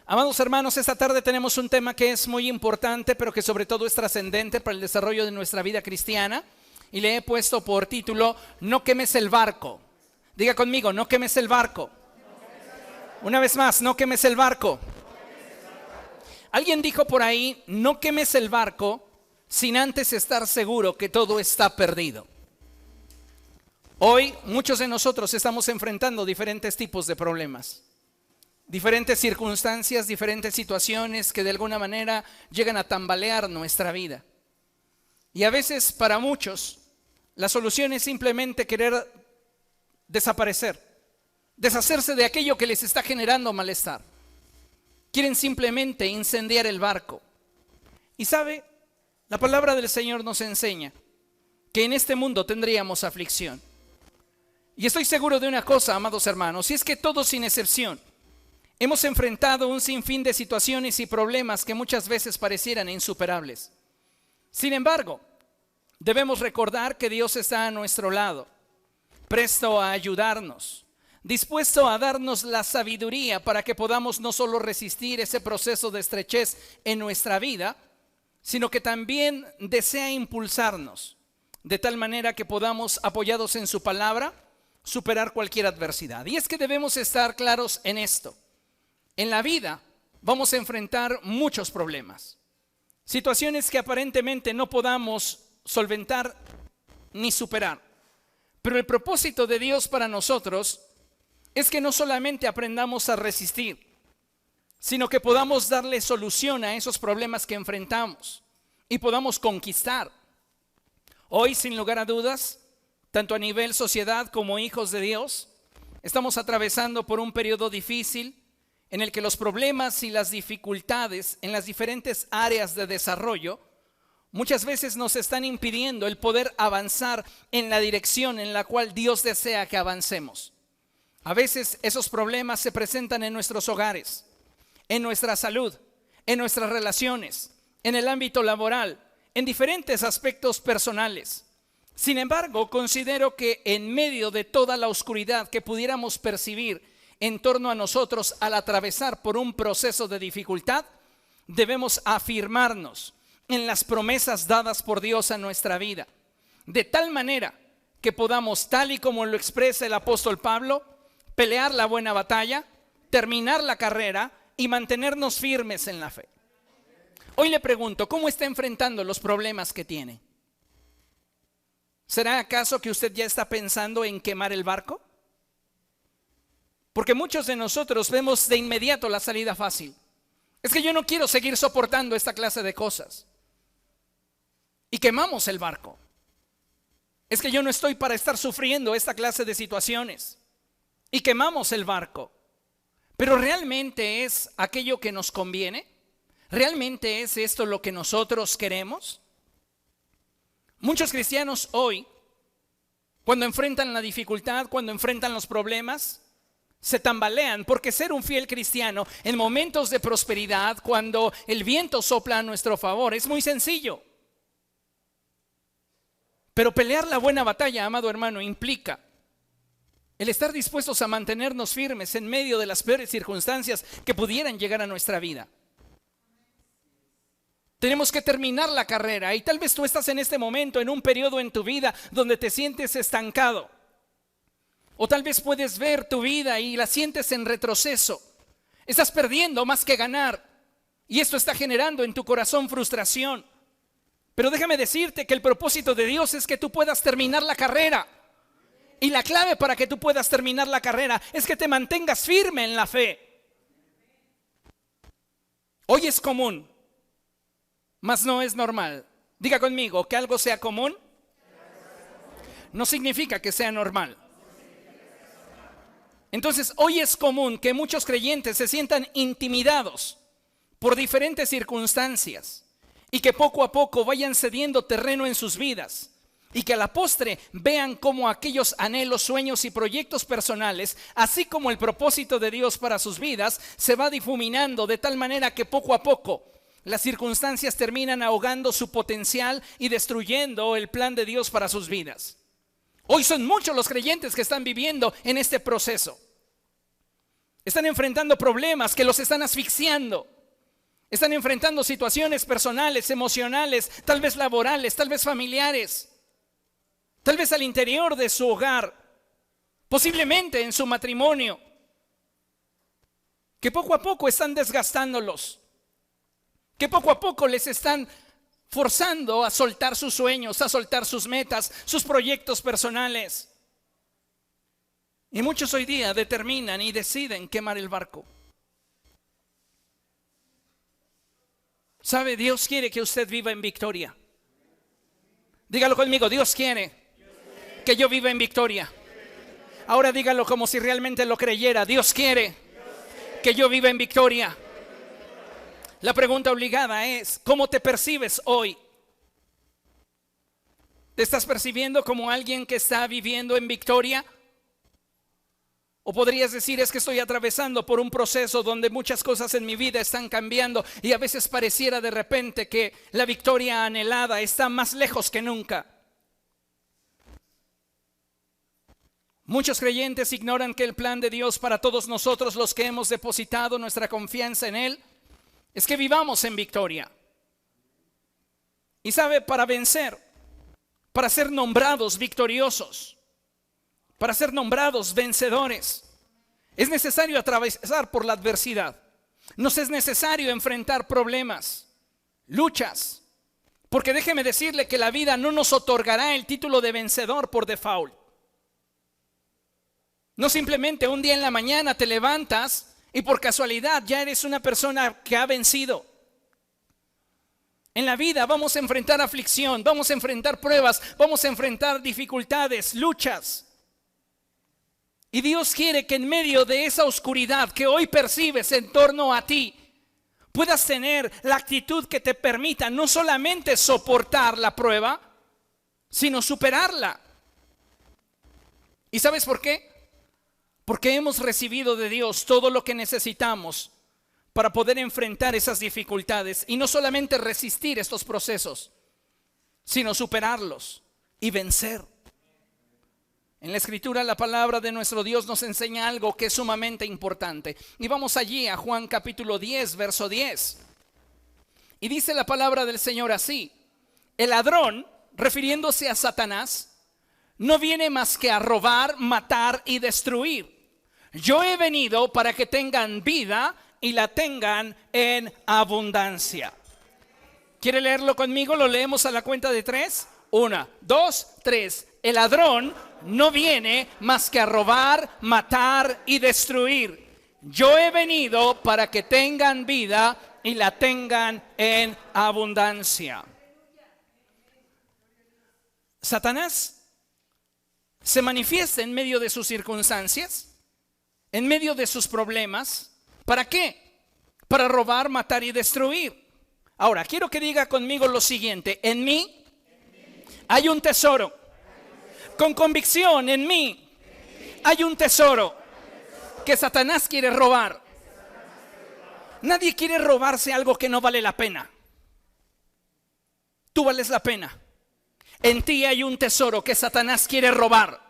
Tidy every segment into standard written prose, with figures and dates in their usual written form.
Amados hermanos, esta tarde tenemos un tema que es muy importante, pero que sobre todo es trascendente para el desarrollo de nuestra vida cristiana. Y le he puesto por título, no quemes el barco. Diga conmigo, no quemes el barco. Una vez más, no quemes el barco. Alguien dijo por ahí, no quemes el barco sin antes estar seguro que todo está perdido. Hoy muchos de nosotros estamos enfrentando diferentes tipos de problemas. Diferentes circunstancias, diferentes situaciones que de alguna manera llegan a tambalear nuestra vida. Y a veces para muchos la solución es simplemente querer desaparecer, deshacerse de aquello que les está generando malestar. Quieren simplemente incendiar el barco. Y sabe, la palabra del Señor nos enseña que en este mundo tendríamos aflicción. Y estoy seguro de una cosa, amados hermanos, y es que todos sin excepción hemos enfrentado un sinfín de situaciones y problemas que muchas veces parecieran insuperables. Sin embargo, debemos recordar que Dios está a nuestro lado, presto a ayudarnos, dispuesto a darnos la sabiduría para que podamos no solo resistir ese proceso de estrechez en nuestra vida, sino que también desea impulsarnos, de tal manera que podamos, apoyados en su palabra, superar cualquier adversidad. Y es que debemos estar claros en esto. En la vida vamos a enfrentar muchos problemas, situaciones que aparentemente no podamos solventar ni superar. Pero el propósito de Dios para nosotros es que no solamente aprendamos a resistir, sino que podamos darle solución a esos problemas que enfrentamos y podamos conquistar. Hoy, sin lugar a dudas, tanto a nivel sociedad como hijos de Dios, estamos atravesando por un periodo difícil en el que los problemas y las dificultades en las diferentes áreas de desarrollo muchas veces nos están impidiendo el poder avanzar en la dirección en la cual Dios desea que avancemos. A veces esos problemas se presentan en nuestros hogares, en nuestra salud, en nuestras relaciones, en el ámbito laboral, en diferentes aspectos personales. Sin embargo, considero que en medio de toda la oscuridad que pudiéramos percibir en torno a nosotros al atravesar por un proceso de dificultad, debemos afirmarnos en las promesas dadas por Dios a nuestra vida, de tal manera que podamos, tal y como lo expresa el apóstol Pablo, pelear la buena batalla, terminar la carrera y mantenernos firmes en la fe. Hoy le pregunto, ¿cómo está enfrentando los problemas que tiene? ¿Será acaso que usted ya está pensando en quemar el barco? Porque muchos de nosotros vemos de inmediato la salida fácil. Es que yo no quiero seguir soportando esta clase de cosas. Y quemamos el barco. Es que yo no estoy para estar sufriendo esta clase de situaciones. Y quemamos el barco. Pero ¿realmente es aquello que nos conviene? ¿Realmente es esto lo que nosotros queremos? Muchos cristianos hoy, cuando enfrentan la dificultad, cuando enfrentan los problemas, se tambalean, porque ser un fiel cristiano en momentos de prosperidad, cuando el viento sopla a nuestro favor, es muy sencillo. Pero pelear la buena batalla, amado hermano, implica el estar dispuestos a mantenernos firmes en medio de las peores circunstancias que pudieran llegar a nuestra vida. Tenemos que terminar la carrera y tal vez tú estás en este momento en un periodo en tu vida donde te sientes estancado. O tal vez puedes ver tu vida y la sientes en retroceso. Estás perdiendo más que ganar. Y esto está generando en tu corazón frustración. Pero déjame decirte que el propósito de Dios es que tú puedas terminar la carrera. Y la clave para que tú puedas terminar la carrera es que te mantengas firme en la fe. Hoy es común, mas no es normal. Diga conmigo, que algo sea común no significa que sea normal. Entonces, hoy es común que muchos creyentes se sientan intimidados por diferentes circunstancias y que poco a poco vayan cediendo terreno en sus vidas y que a la postre vean cómo aquellos anhelos, sueños y proyectos personales, así como el propósito de Dios para sus vidas, se va difuminando de tal manera que poco a poco las circunstancias terminan ahogando su potencial y destruyendo el plan de Dios para sus vidas. Hoy son muchos los creyentes que están viviendo en este proceso. Están enfrentando problemas que los están asfixiando. Están enfrentando situaciones personales, emocionales, tal vez laborales, tal vez familiares, tal vez al interior de su hogar, posiblemente en su matrimonio, que poco a poco están desgastándolos, que poco a poco les están forzando a soltar sus sueños, a soltar sus metas, sus proyectos personales. Y muchos hoy día determinan y deciden quemar el barco. ¿Sabe? Dios quiere que usted viva en victoria. Dígalo conmigo, Dios quiere que yo viva en victoria. Ahora dígalo como si realmente lo creyera. Dios quiere que yo viva en victoria. La pregunta obligada es, ¿cómo te percibes hoy? ¿Te estás percibiendo como alguien que está viviendo en victoria? O podrías decir, es que estoy atravesando por un proceso donde muchas cosas en mi vida están cambiando y a veces pareciera de repente que la victoria anhelada está más lejos que nunca. Muchos creyentes ignoran que el plan de Dios para todos nosotros, los que hemos depositado nuestra confianza en Él, es que vivamos en victoria. Y sabe, para vencer, para ser nombrados victoriosos, para ser nombrados vencedores, es necesario atravesar por la adversidad. Nos es necesario enfrentar problemas, luchas, porque déjeme decirle que la vida no nos otorgará el título de vencedor por default. No simplemente un día en la mañana te levantas y por casualidad ya eres una persona que ha vencido. En la vida vamos a enfrentar aflicción, vamos a enfrentar pruebas, vamos a enfrentar dificultades, luchas. Y Dios quiere que en medio de esa oscuridad que hoy percibes en torno a ti, puedas tener la actitud que te permita no solamente soportar la prueba, sino superarla. ¿Y sabes por qué? Porque hemos recibido de Dios todo lo que necesitamos para poder enfrentar esas dificultades y no solamente resistir estos procesos, sino superarlos y vencer. En la Escritura, la palabra de nuestro Dios nos enseña algo que es sumamente importante. Y vamos allí a Juan capítulo 10, verso 10. Y dice la palabra del Señor así: el ladrón, refiriéndose a Satanás, no viene más que a robar, matar y destruir. Yo he venido para que tengan vida y la tengan en abundancia. ¿Quiere leerlo conmigo? Lo leemos a la cuenta de 3. 1, 2, 3. El ladrón no viene más que a robar, matar y destruir. Yo he venido para que tengan vida y la tengan en abundancia. Satanás se manifiesta en medio de sus circunstancias, en medio de sus problemas. ¿Para qué? Para robar, matar y destruir. Ahora, quiero que diga conmigo lo siguiente: en mí hay un tesoro. Con convicción, en mí hay un tesoro que Satanás quiere robar. Nadie quiere robarse algo que no vale la pena. Tú vales la pena. En ti hay un tesoro que Satanás quiere robar.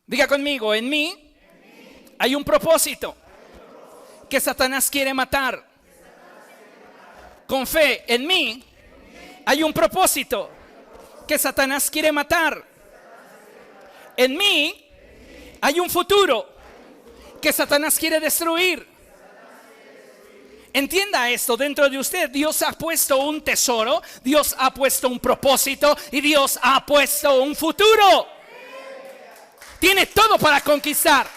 Diga conmigo: en mí hay un propósito que Satanás quiere matar. Con fe, en mí hay un propósito que Satanás quiere matar. En mí hay un futuro que Satanás quiere destruir. Entienda esto, dentro de usted Dios ha puesto un tesoro, Dios ha puesto un propósito y Dios ha puesto un futuro. Tiene todo para conquistar.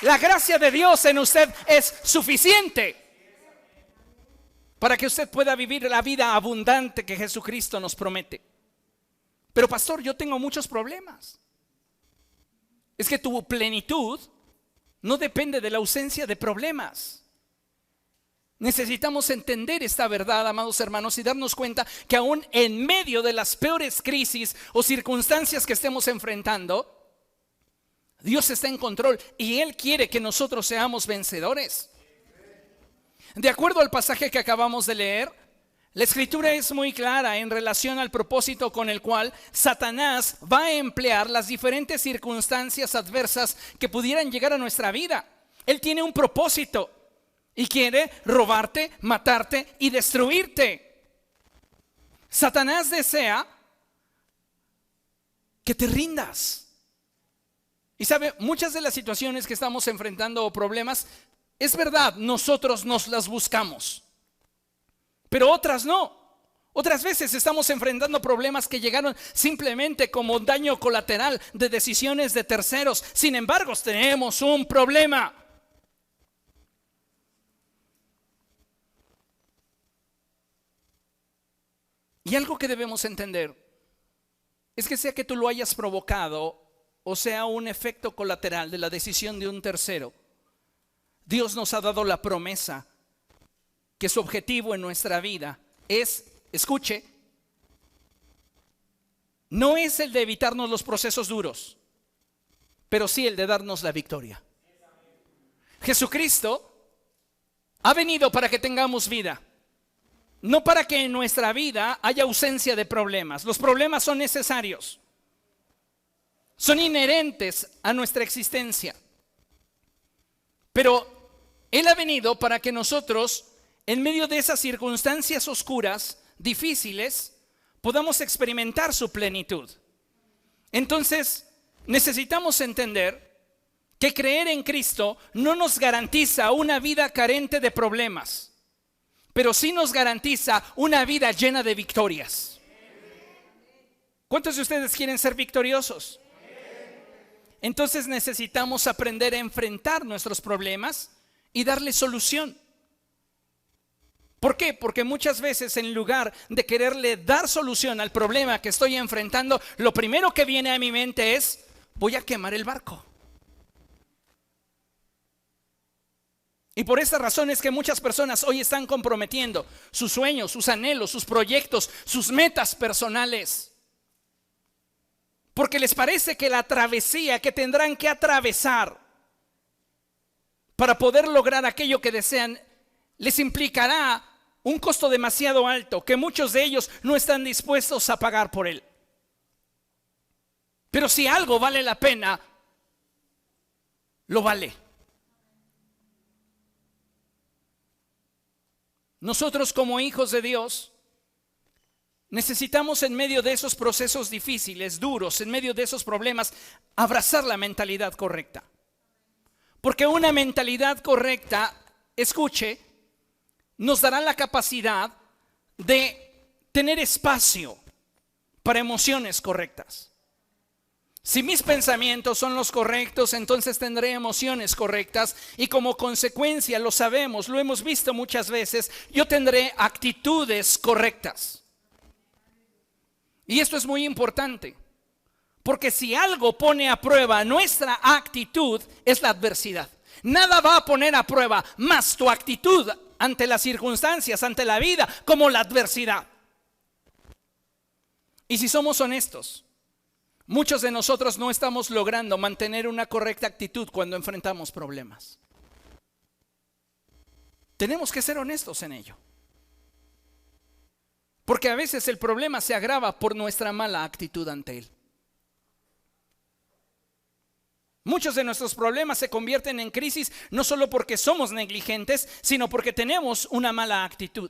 La gracia de Dios en usted es suficiente para que usted pueda vivir la vida abundante que Jesucristo nos promete. Pero pastor, yo tengo muchos problemas. Es que tu plenitud no depende de la ausencia de problemas. Necesitamos entender esta verdad, amados hermanos, y darnos cuenta que aún en medio de las peores crisis o circunstancias que estemos enfrentando, Dios está en control y Él quiere que nosotros seamos vencedores. De acuerdo al pasaje que acabamos de leer, La escritura es muy clara en relación al propósito con el cual Satanás va a emplear las diferentes circunstancias adversas que pudieran llegar a nuestra vida. Él tiene un propósito y quiere robarte, matarte y destruirte. Satanás desea que te rindas. Y sabe, muchas de las situaciones que estamos enfrentando o problemas, es verdad, nosotros nos las buscamos. Pero otras no. Otras veces estamos enfrentando problemas que llegaron simplemente como daño colateral de decisiones de terceros. Sin embargo, tenemos un problema. Y algo que debemos entender es que sea que tú lo hayas provocado o sea un efecto colateral de la decisión de un tercero, Dios nos ha dado la promesa que su objetivo en nuestra vida es, escuche, no es el de evitarnos los procesos duros, pero sí el de darnos la victoria. Jesucristo ha venido para que tengamos vida, no para que en nuestra vida haya ausencia de problemas. Los problemas son necesarios, son inherentes a nuestra existencia, pero Él ha venido para que nosotros, en medio de esas circunstancias oscuras, difíciles, podamos experimentar su plenitud. Entonces, necesitamos entender que creer en Cristo no nos garantiza una vida carente de problemas, pero sí nos garantiza una vida llena de victorias. ¿Cuántos de ustedes quieren ser victoriosos? Entonces necesitamos aprender a enfrentar nuestros problemas y darle solución. ¿Por qué? Porque muchas veces en lugar de quererle dar solución al problema que estoy enfrentando, lo primero que viene a mi mente es: voy a quemar el barco. Y por esta razón es que muchas personas hoy están comprometiendo sus sueños, sus anhelos, sus proyectos, sus metas personales, porque les parece que la travesía que tendrán que atravesar para poder lograr aquello que desean les implicará un costo demasiado alto que muchos de ellos no están dispuestos a pagar por él. Pero si algo vale la pena, lo vale. Nosotros como hijos de Dios necesitamos en medio de esos procesos difíciles, duros, en medio de esos problemas, abrazar la mentalidad correcta. Porque una mentalidad correcta, escuche, nos dará la capacidad de tener espacio para emociones correctas. Si mis pensamientos son los correctos, entonces tendré emociones correctas y como consecuencia, lo sabemos, lo hemos visto muchas veces, yo tendré actitudes correctas. Y esto es muy importante, porque si algo pone a prueba nuestra actitud es la adversidad. Nada va a poner a prueba más tu actitud ante las circunstancias, ante la vida, como la adversidad. Y si somos honestos, muchos de nosotros no estamos logrando mantener una correcta actitud cuando enfrentamos problemas. Tenemos que ser honestos en ello. Porque a veces el problema se agrava por nuestra mala actitud ante él. Muchos de nuestros problemas se convierten en crisis no solo porque somos negligentes, sino porque tenemos una mala actitud.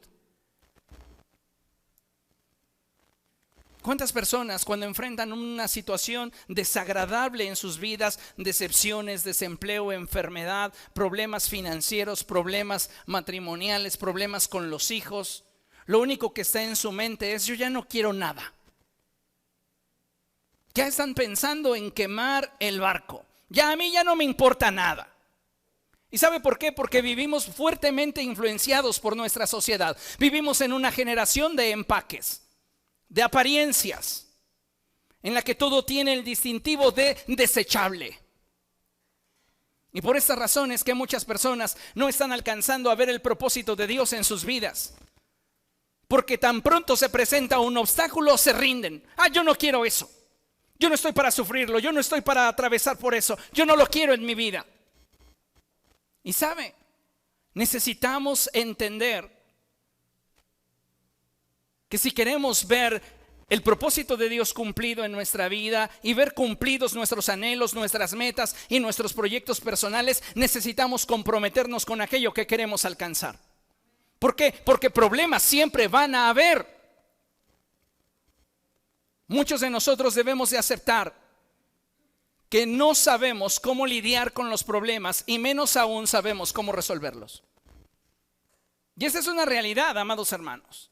¿Cuántas personas cuando enfrentan una situación desagradable en sus vidas, decepciones, desempleo, enfermedad, problemas financieros, problemas matrimoniales, problemas con los hijos, lo único que está en su mente es: yo ya no quiero nada? Ya están pensando en quemar el barco. Ya a mí ya no me importa nada. ¿Y sabe por qué? Porque vivimos fuertemente influenciados por nuestra sociedad. Vivimos en una generación de empaques, de apariencias, en la que todo tiene el distintivo de desechable. Y por esta razón es que muchas personas no están alcanzando a ver el propósito de Dios en sus vidas. Porque tan pronto se presenta un obstáculo, se rinden. Yo no quiero eso. Yo no estoy para sufrirlo, yo no estoy para atravesar por eso, yo no lo quiero en mi vida. Y sabe, necesitamos entender que si queremos ver el propósito de Dios cumplido en nuestra vida y ver cumplidos nuestros anhelos, nuestras metas y nuestros proyectos personales, necesitamos comprometernos con aquello que queremos alcanzar. ¿Por qué? Porque problemas siempre van a haber. Muchos de nosotros debemos de aceptar que no sabemos cómo lidiar con los problemas y menos aún sabemos cómo resolverlos. Y esa es una realidad, amados hermanos.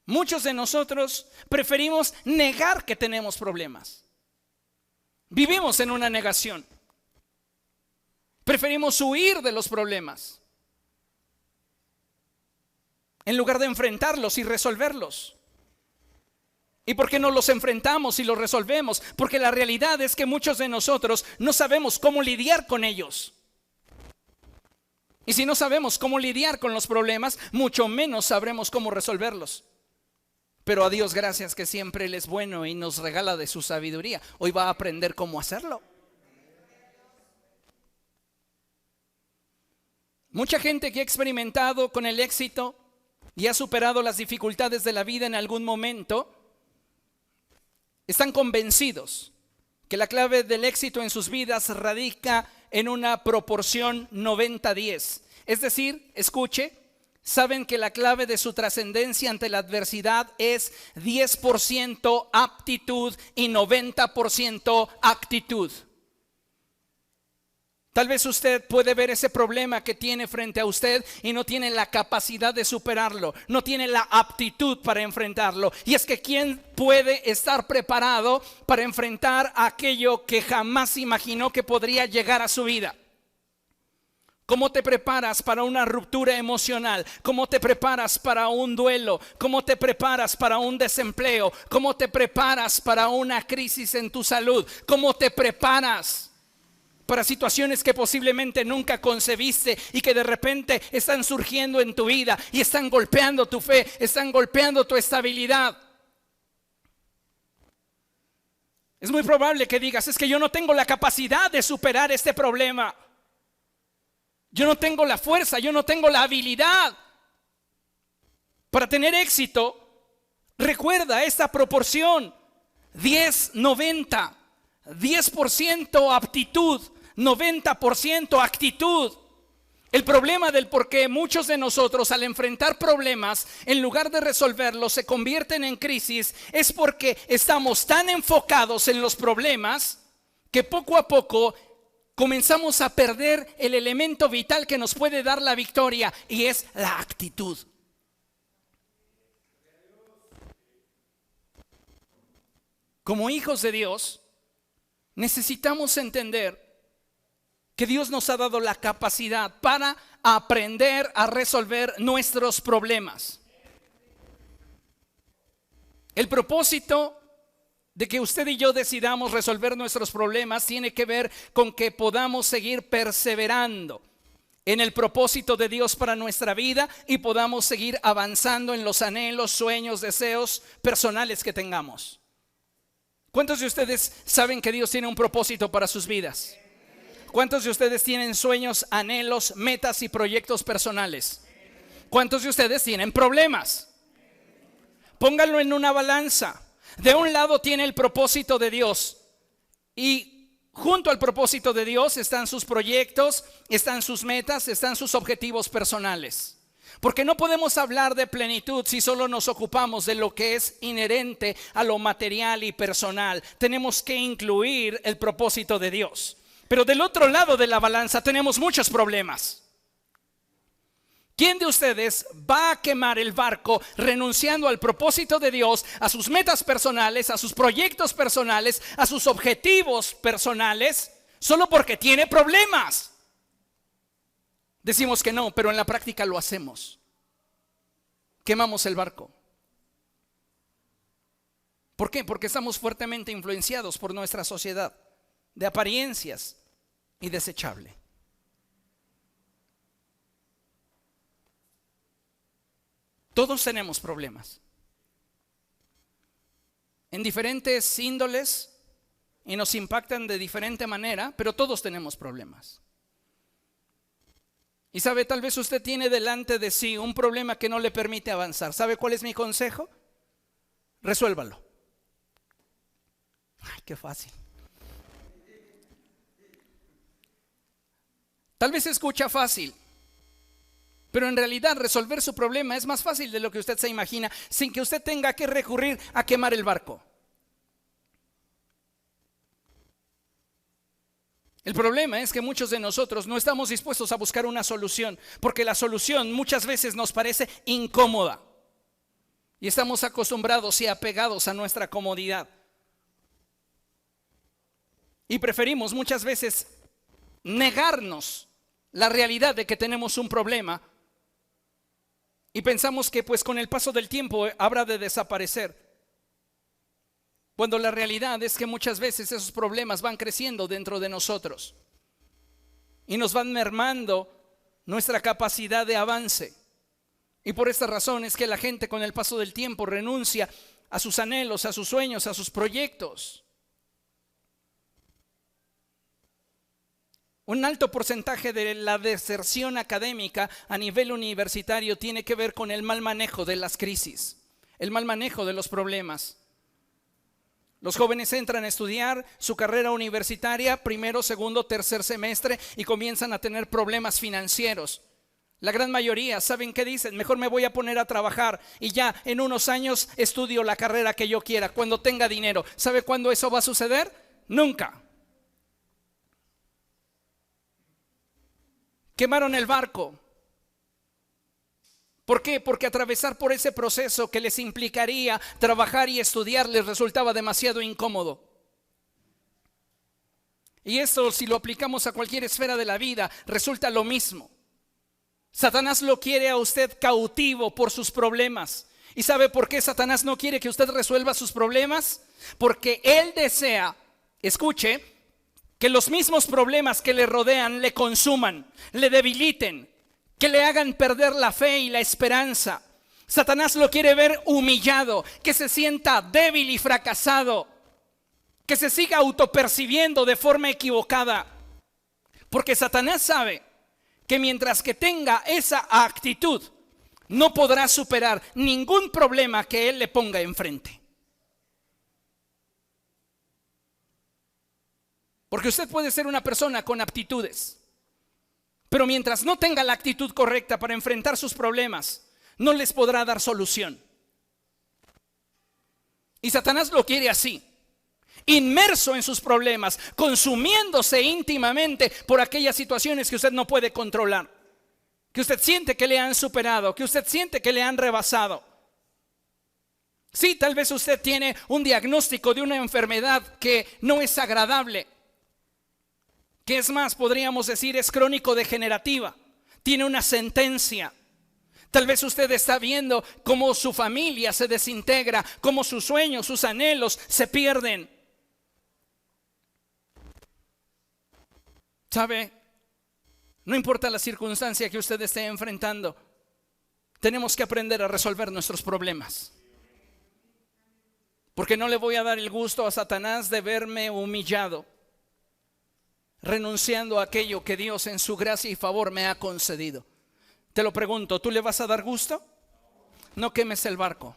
Muchos de nosotros preferimos negar que tenemos problemas. Vivimos en una negación. Preferimos huir de los problemas en lugar de enfrentarlos y resolverlos. ¿Y por qué no los enfrentamos y los resolvemos? Porque la realidad es que muchos de nosotros no sabemos cómo lidiar con ellos. Y si no sabemos cómo lidiar con los problemas, mucho menos sabremos cómo resolverlos. Pero a Dios gracias que siempre Él es bueno y nos regala de su sabiduría. Hoy va a aprender cómo hacerlo. Mucha gente que ha experimentado con el éxito y ha superado las dificultades de la vida en algún momento, están convencidos que la clave del éxito en sus vidas radica en una proporción 90-10. Es decir, escuche, saben que la clave de su trascendencia ante la adversidad es 10% aptitud y 90% actitud. Tal vez usted puede ver ese problema que tiene frente a usted y no tiene la capacidad de superarlo, no tiene la aptitud para enfrentarlo. Y es que ¿quién puede estar preparado para enfrentar aquello que jamás imaginó que podría llegar a su vida? ¿Cómo te preparas para una ruptura emocional? ¿Cómo te preparas para un duelo? ¿Cómo te preparas para un desempleo? ¿Cómo te preparas para una crisis en tu salud? ¿Cómo te preparas para situaciones que posiblemente nunca concebiste y que de repente están surgiendo en tu vida y están golpeando tu fe, están golpeando tu estabilidad? Es muy probable que digas, es que yo no tengo la capacidad de superar este problema. Yo no tengo la fuerza, yo no tengo la habilidad para tener éxito. Recuerda esta proporción: 10-90, 10% aptitud, 90% actitud. El problema del por qué muchos de nosotros al enfrentar problemas, en lugar de resolverlos, se convierten en crisis, es porque estamos tan enfocados en los problemas que poco a poco comenzamos a perder el elemento vital que nos puede dar la victoria, y es la actitud. Como hijos de Dios, necesitamos entender que Dios nos ha dado la capacidad para aprender a resolver nuestros problemas. El propósito de que usted y yo decidamos resolver nuestros problemas tiene que ver con que podamos seguir perseverando en el propósito de Dios para nuestra vida y podamos seguir avanzando en los anhelos, sueños, deseos personales que tengamos. ¿Cuántos de ustedes saben que Dios tiene un propósito para sus vidas? ¿Cuántos de ustedes tienen sueños, anhelos, metas y proyectos personales? ¿Cuántos de ustedes tienen problemas? Pónganlo en una balanza. De un lado tiene el propósito de Dios y junto al propósito de Dios están sus proyectos, están sus metas, están sus objetivos personales. Porque no podemos hablar de plenitud si solo nos ocupamos de lo que es inherente a lo material y personal. Tenemos que incluir el propósito de Dios. Pero del otro lado de la balanza tenemos muchos problemas. ¿Quién de ustedes va a quemar el barco renunciando al propósito de Dios, a sus metas personales, a sus proyectos personales, a sus objetivos personales, solo porque tiene problemas? Decimos que no, pero en la práctica lo hacemos. Quemamos el barco. ¿Por qué? Porque estamos fuertemente influenciados por nuestra sociedad de apariencias y desechable. Todos tenemos problemas en diferentes índoles y nos impactan de diferente manera, pero todos tenemos problemas. Y sabe, tal vez usted tiene delante de sí un problema que no le permite avanzar. ¿Sabe cuál es mi consejo? resuélvalo. Ay, qué fácil. Tal vez se escucha fácil, pero en realidad resolver su problema es más fácil de lo que usted se imagina, sin que usted tenga que recurrir a quemar el barco. El problema es que muchos de nosotros no estamos dispuestos a buscar una solución, porque la solución muchas veces nos parece incómoda y estamos acostumbrados y apegados a nuestra comodidad. Y preferimos muchas veces negarnos la realidad de que tenemos un problema y pensamos que pues con el paso del tiempo habrá de desaparecer. Cuando la realidad es que muchas veces esos problemas van creciendo dentro de nosotros y nos van mermando nuestra capacidad de avance. Y por esta razón es que la gente con el paso del tiempo renuncia a sus anhelos, a sus sueños, a sus proyectos. Un alto porcentaje de la deserción académica a nivel universitario tiene que ver con el mal manejo de las crisis, el mal manejo de los problemas. Los jóvenes entran a estudiar su carrera universitaria, primero, segundo, tercer semestre, y comienzan a tener problemas financieros. La gran mayoría, ¿saben qué dicen? Mejor me voy a poner a trabajar y ya en unos años estudio la carrera que yo quiera, cuando tenga dinero. ¿Sabe cuándo eso va a suceder? Nunca. Quemaron el barco. ¿Por qué? Porque atravesar por ese proceso que les implicaría trabajar y estudiar les resultaba demasiado incómodo. Y esto, si lo aplicamos a cualquier esfera de la vida, resulta lo mismo. Satanás lo quiere a usted cautivo por sus problemas. ¿Y sabe por qué Satanás no quiere que usted resuelva sus problemas? Porque él desea, escuche, que los mismos problemas que le rodean le consuman, le debiliten, que le hagan perder la fe y la esperanza. Satanás lo quiere ver humillado, que se sienta débil y fracasado, que se siga autopercibiendo de forma equivocada. Porque Satanás sabe que mientras que tenga esa actitud, no podrá superar ningún problema que él le ponga enfrente. Porque usted puede ser una persona con aptitudes, pero mientras no tenga la actitud correcta para enfrentar sus problemas, no les podrá dar solución. Y Satanás lo quiere así, inmerso en sus problemas, consumiéndose íntimamente por aquellas situaciones que usted no puede controlar, que usted siente que le han superado, que usted siente que le han rebasado. Sí, tal vez usted tiene un diagnóstico de una enfermedad que no es agradable, que es más, podríamos decir, es crónico-degenerativa, tiene una sentencia. Tal vez usted está viendo cómo su familia se desintegra, cómo sus sueños, sus anhelos se pierden. ¿Sabe? No importa la circunstancia que usted esté enfrentando, tenemos que aprender a resolver nuestros problemas. Porque no le voy a dar el gusto a Satanás de verme humillado, renunciando a aquello que Dios en su gracia y favor me ha concedido. Te lo pregunto, ¿tú le vas a dar gusto? No quemes el barco.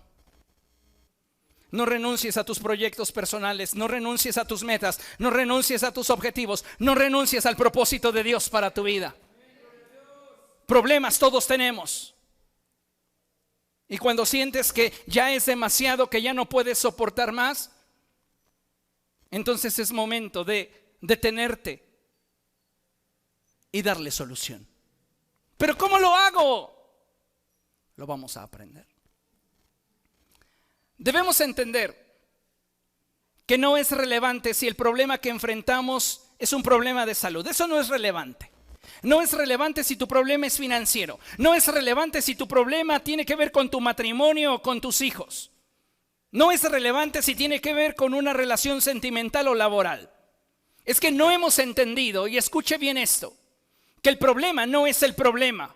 No renuncies a tus proyectos personales, no renuncies a tus metas, no renuncies a tus objetivos, no renuncies al propósito de Dios para tu vida. Problemas todos tenemos. Y cuando sientes que ya es demasiado, que ya no puedes soportar más, entonces es momento de detenerte y darle solución. ¿Pero cómo lo hago? Lo vamos a aprender. Debemos entender que no es relevante si el problema que enfrentamos es un problema de salud. Eso no es relevante. No es relevante si tu problema es financiero. No es relevante si tu problema tiene que ver con tu matrimonio o con tus hijos. No es relevante si tiene que ver con una relación sentimental o laboral. Es que no hemos entendido, y escuche bien esto, que el problema no es el problema,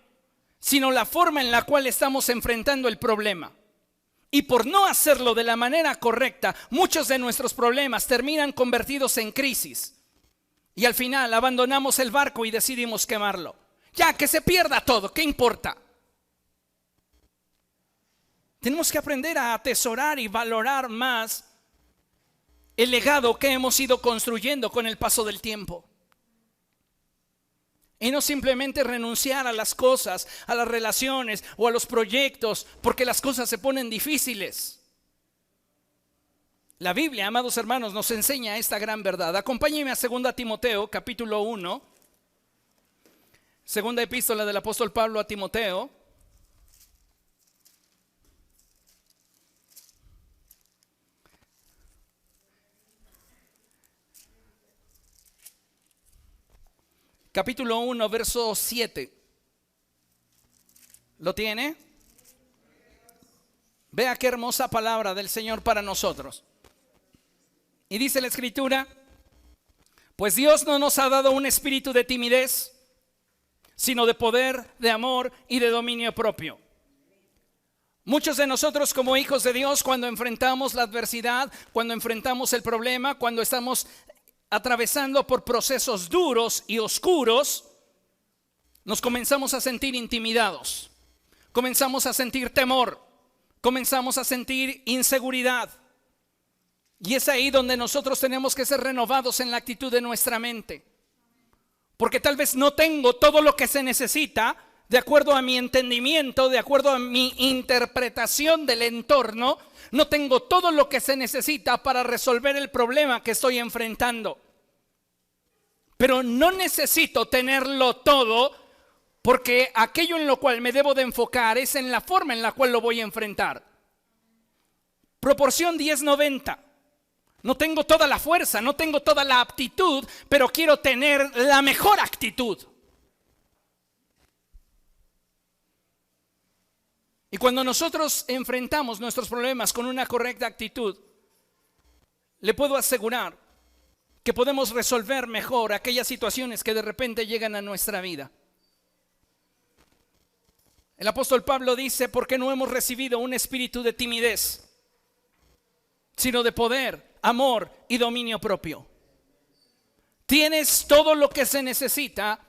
sino la forma en la cual estamos enfrentando el problema. Y por no hacerlo de la manera correcta, muchos de nuestros problemas terminan convertidos en crisis. Y al final abandonamos el barco y decidimos quemarlo. Ya, que se pierda todo, ¿qué importa? Tenemos que aprender a atesorar y valorar más el legado que hemos ido construyendo con el paso del tiempo. Y no simplemente renunciar a las cosas, a las relaciones o a los proyectos, porque las cosas se ponen difíciles. La Biblia, amados hermanos, nos enseña esta gran verdad. Acompáñenme a 2 Timoteo, capítulo 1. Segunda epístola del apóstol Pablo a Timoteo. Capítulo 1, verso 7. ¿Lo tiene? Vea qué hermosa palabra del Señor para nosotros. Y dice la Escritura: pues Dios no nos ha dado un espíritu de timidez, sino de poder, de amor y de dominio propio. Muchos de nosotros como hijos de Dios, cuando enfrentamos la adversidad, cuando enfrentamos el problema, cuando estamos atravesando por procesos duros y oscuros, nos comenzamos a sentir intimidados, comenzamos a sentir temor, comenzamos a sentir inseguridad. Y es ahí donde nosotros tenemos que ser renovados en la actitud de nuestra mente. Porque tal vez no tengo todo lo que se necesita de acuerdo a mi entendimiento, de acuerdo a mi interpretación del entorno. No tengo todo lo que se necesita para resolver el problema que estoy enfrentando. Pero no necesito tenerlo todo, porque aquello en lo cual me debo de enfocar es en la forma en la cual lo voy a enfrentar. Proporción 10-90. No tengo toda la fuerza, no tengo toda la aptitud, pero quiero tener la mejor actitud. Y cuando nosotros enfrentamos nuestros problemas con una correcta actitud, le puedo asegurar que podemos resolver mejor aquellas situaciones que de repente llegan a nuestra vida. El apóstol Pablo dice: porque no hemos recibido un espíritu de timidez, sino de poder, amor y dominio propio. Tienes todo lo que se necesita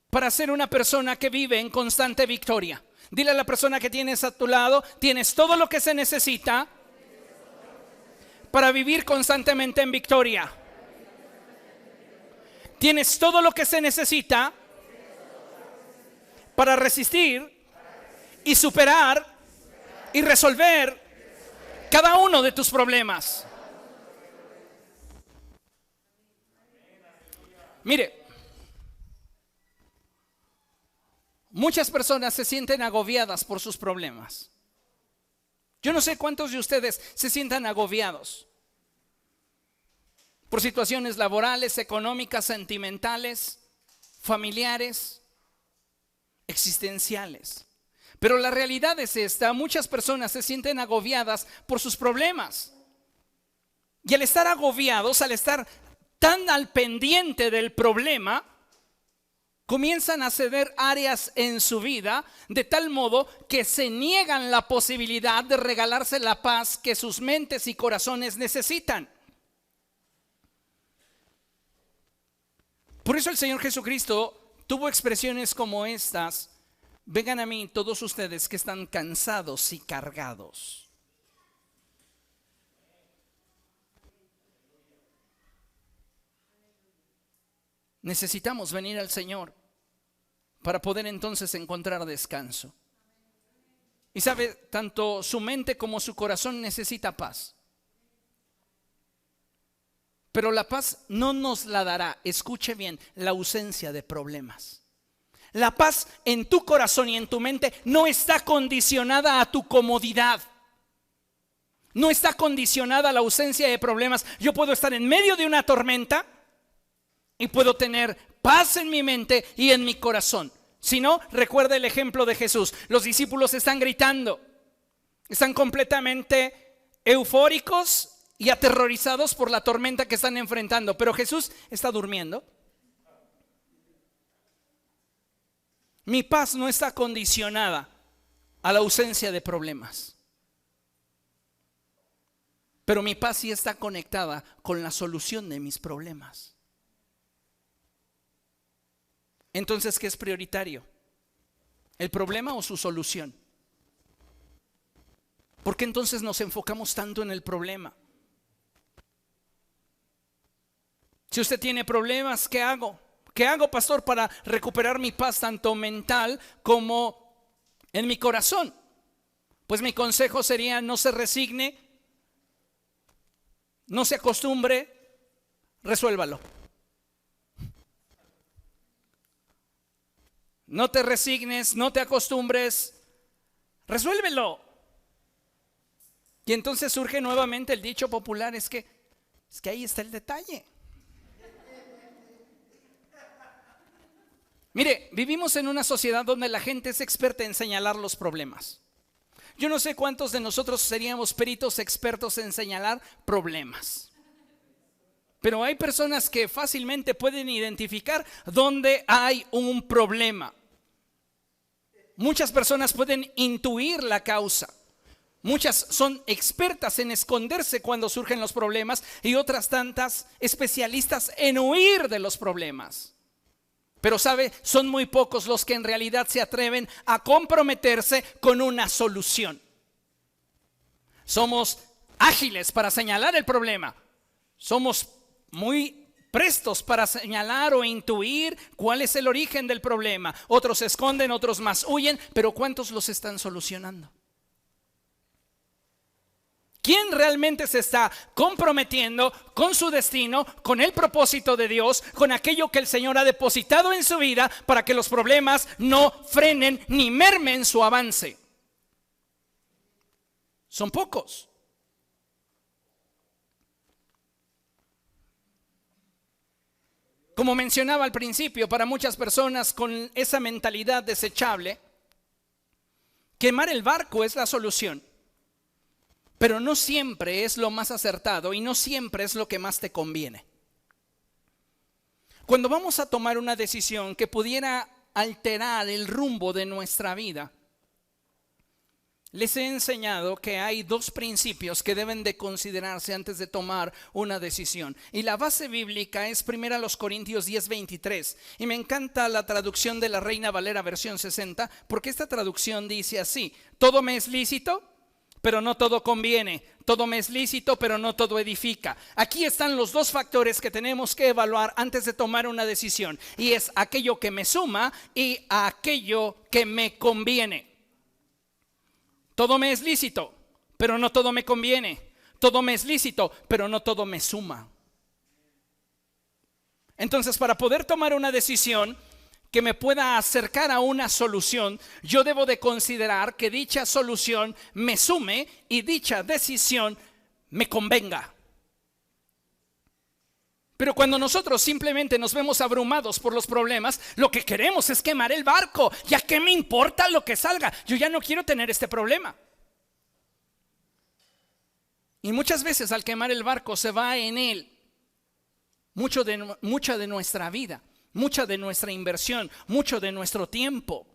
para ser una persona que vive en constante victoria. Dile a la persona que tienes a tu lado: tienes todo lo que se necesita para vivir constantemente en victoria. Tienes todo lo que se necesita para resistir y superar y resolver cada uno de tus problemas. Mire, muchas personas se sienten agobiadas por sus problemas. Yo no sé cuántos de ustedes se sientan agobiados por situaciones laborales, económicas, sentimentales, familiares, existenciales. Pero la realidad es esta: muchas personas se sienten agobiadas por sus problemas. Y al estar agobiados, al estar tan al pendiente del problema, comienzan a ceder áreas en su vida de tal modo que se niegan la posibilidad de regalarse la paz que sus mentes y corazones necesitan. Por eso el Señor Jesucristo tuvo expresiones como estas: vengan a mí todos ustedes que están cansados y cargados. Necesitamos venir al Señor para poder entonces encontrar descanso. Y sabe, tanto su mente como su corazón necesita paz. Pero la paz no nos la dará, escuche bien, la ausencia de problemas. La paz en tu corazón y en tu mente no está condicionada a tu comodidad. No está condicionada a la ausencia de problemas. Yo puedo estar en medio de una tormenta y puedo tener paz en mi mente y en mi corazón. Si no, recuerda el ejemplo de Jesús. Los discípulos están gritando, están completamente eufóricos y aterrorizados por la tormenta que están enfrentando, pero Jesús está durmiendo. Mi paz no está condicionada a la ausencia de problemas, pero mi paz sí está conectada con la solución de mis problemas. Entonces, ¿qué es prioritario? ¿El problema o su solución? ¿Por qué entonces nos enfocamos tanto en el problema? Si usted tiene problemas, ¿qué hago? ¿Qué hago, pastor, para recuperar mi paz tanto mental como en mi corazón? Pues mi consejo sería: no se resigne, no se acostumbre, resuélvalo. No te resignes, no te acostumbres, resuélvelo. Y entonces surge nuevamente el dicho popular: es que ahí está el detalle. Mire, vivimos en una sociedad donde la gente es experta en señalar los problemas. Yo no sé cuántos de nosotros seríamos peritos expertos en señalar problemas. Pero hay personas que fácilmente pueden identificar dónde hay un problema. Muchas personas pueden intuir la causa. Muchas son expertas en esconderse cuando surgen los problemas y otras tantas especialistas en huir de los problemas. Pero sabe, son muy pocos los que en realidad se atreven a comprometerse con una solución. Somos ágiles para señalar el problema. Somos muy prestos para señalar o intuir cuál es el origen del problema. Otros se esconden, otros más huyen, pero ¿cuántos los están solucionando? ¿Quién realmente se está comprometiendo con su destino, con el propósito de Dios, con aquello que el Señor ha depositado en su vida para que los problemas no frenen ni mermen su avance? Son pocos. Como mencionaba al principio, para muchas personas con esa mentalidad desechable, quemar el barco es la solución. Pero no siempre es lo más acertado y no siempre es lo que más te conviene. Cuando vamos a tomar una decisión que pudiera alterar el rumbo de nuestra vida, les he enseñado que hay dos principios que deben de considerarse antes de tomar una decisión. Y la base bíblica es 1 Corintios 10:23. Y me encanta la traducción de la Reina Valera versión 60, porque esta traducción dice así: todo me es lícito, pero no todo conviene. Todo me es lícito, pero no todo edifica. Aquí están los dos factores que tenemos que evaluar antes de tomar una decisión. Y es aquello que me suma y aquello que me conviene. Todo me es lícito, pero no todo me conviene. Todo me es lícito, pero no todo me suma. Entonces, para poder tomar una decisión que me pueda acercar a una solución, yo debo de considerar que dicha solución me sume y dicha decisión me convenga. Pero cuando nosotros simplemente nos vemos abrumados por los problemas, lo que queremos es quemar el barco. ¿Ya qué me importa lo que salga? Yo ya no quiero tener este problema. Y muchas veces al quemar el barco se va en él mucha de nuestra vida, mucha de nuestra inversión, mucho de nuestro tiempo.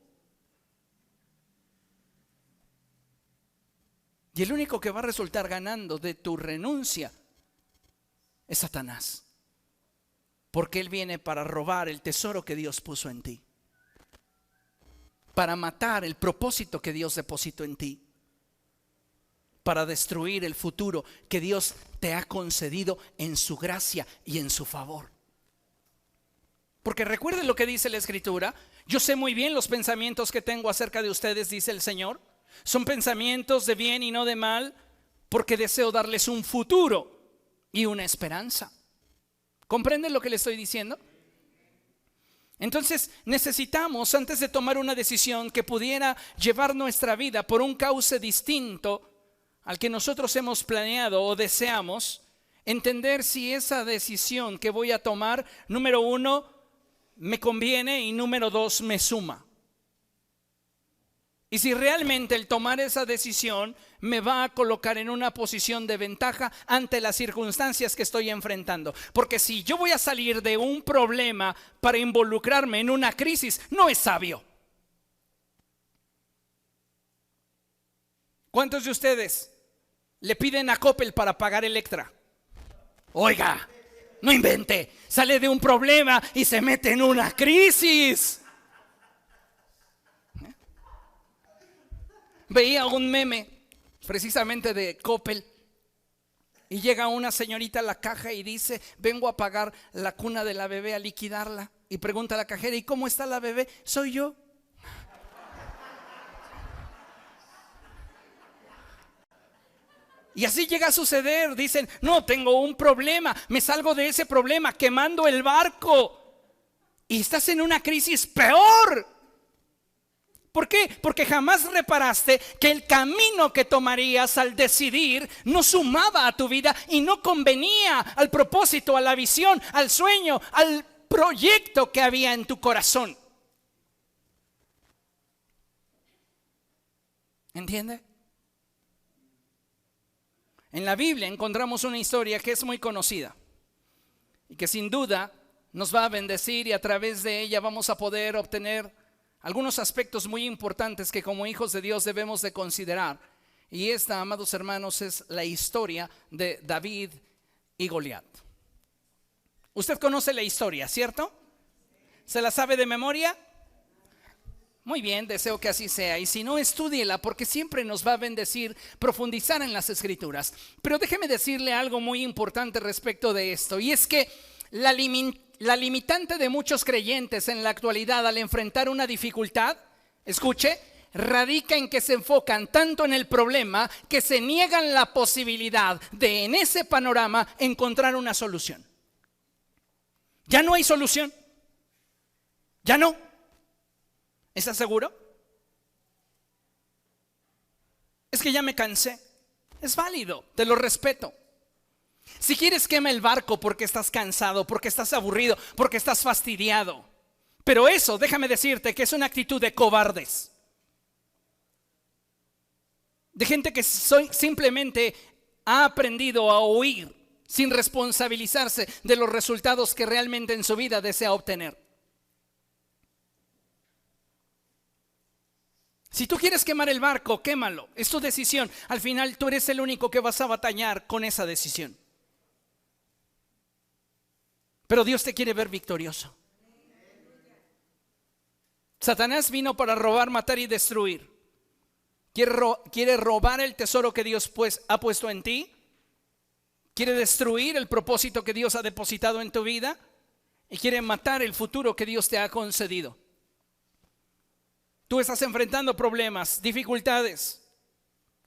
Y el único que va a resultar ganando de tu renuncia es Satanás. Porque él viene para robar el tesoro que Dios puso en ti, para matar el propósito que Dios depositó en ti, para destruir el futuro que Dios te ha concedido en su gracia y en su favor. Porque recuerden lo que dice la Escritura: yo sé muy bien los pensamientos que tengo acerca de ustedes, dice el Señor. Son pensamientos de bien y no de mal, porque deseo darles un futuro y una esperanza. ¿Comprenden lo que le estoy diciendo? Entonces necesitamos, antes de tomar una decisión que pudiera llevar nuestra vida por un cauce distinto al que nosotros hemos planeado o deseamos, entender si esa decisión que voy a tomar, número uno, me conviene y número dos, me suma. Y si realmente el tomar esa decisión me va a colocar en una posición de ventaja ante las circunstancias que estoy enfrentando. Porque si yo voy a salir de un problema para involucrarme en una crisis, no es sabio. ¿Cuántos de ustedes le piden a Coppel para pagar Electra? Oiga, no invente, sale de un problema y se mete en una crisis. Veía un meme precisamente de Coppel. Y llega una señorita a la caja y dice: vengo a pagar la cuna de la bebé, a liquidarla. Y pregunta a la cajera: ¿y cómo está la bebé? Soy yo. Y así llega a suceder. Dicen: no, tengo un problema, me salgo de ese problema quemando el barco. Y estás en una crisis peor. ¿Por qué? Porque jamás reparaste que el camino que tomarías al decidir no sumaba a tu vida y no convenía al propósito, a la visión, al sueño, al proyecto que había en tu corazón. ¿Entiende? En la Biblia encontramos una historia que es muy conocida y que sin duda nos va a bendecir, y a través de ella vamos a poder obtener algunos aspectos muy importantes que como hijos de Dios debemos de considerar. Y esta, amados hermanos, es la historia de David y Goliat. Usted conoce la historia, ¿cierto? ¿Se la sabe de memoria? Muy bien, deseo que así sea. Y si no, estúdiela, porque siempre nos va a bendecir profundizar en las Escrituras. Pero déjeme decirle algo muy importante respecto de esto, y es que la limitante de muchos creyentes en la actualidad al enfrentar una dificultad, escuche, radica en que se enfocan tanto en el problema que se niegan la posibilidad de en ese panorama encontrar una solución. Ya no hay solución. Ya no. ¿Estás seguro? Es que ya me cansé. Es válido, te lo respeto. Si quieres, quema el barco porque estás cansado, porque estás aburrido, porque estás fastidiado. Pero eso, déjame decirte que es una actitud de cobardes. De gente que simplemente ha aprendido a huir sin responsabilizarse de los resultados que realmente en su vida desea obtener. Si tú quieres quemar el barco, quémalo. Es tu decisión. Al final tú eres el único que vas a batallar con esa decisión. Pero Dios te quiere ver victorioso. Satanás vino para robar, matar y destruir. Quiere robar el tesoro que Dios ha puesto en ti. Quiere destruir el propósito que Dios ha depositado en tu vida. Y quiere matar el futuro que Dios te ha concedido. Tú estás enfrentando problemas, dificultades,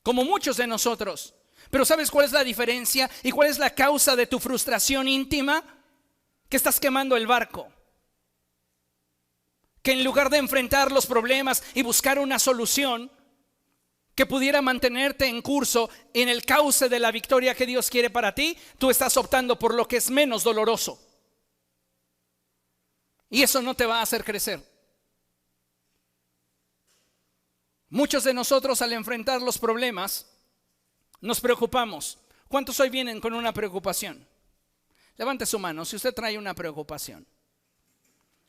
como muchos de nosotros. Pero ¿sabes cuál es la diferencia y cuál es la causa de tu frustración íntima? Que estás quemando el barco. Que en lugar de enfrentar los problemas y buscar una solución que pudiera mantenerte en curso en el cauce de la victoria que Dios quiere para ti, tú estás optando por lo que es menos doloroso. Y eso no te va a hacer crecer. Muchos de nosotros, al enfrentar los problemas, nos preocupamos. ¿Cuántos hoy vienen con una preocupación? Levante su mano si usted trae una preocupación.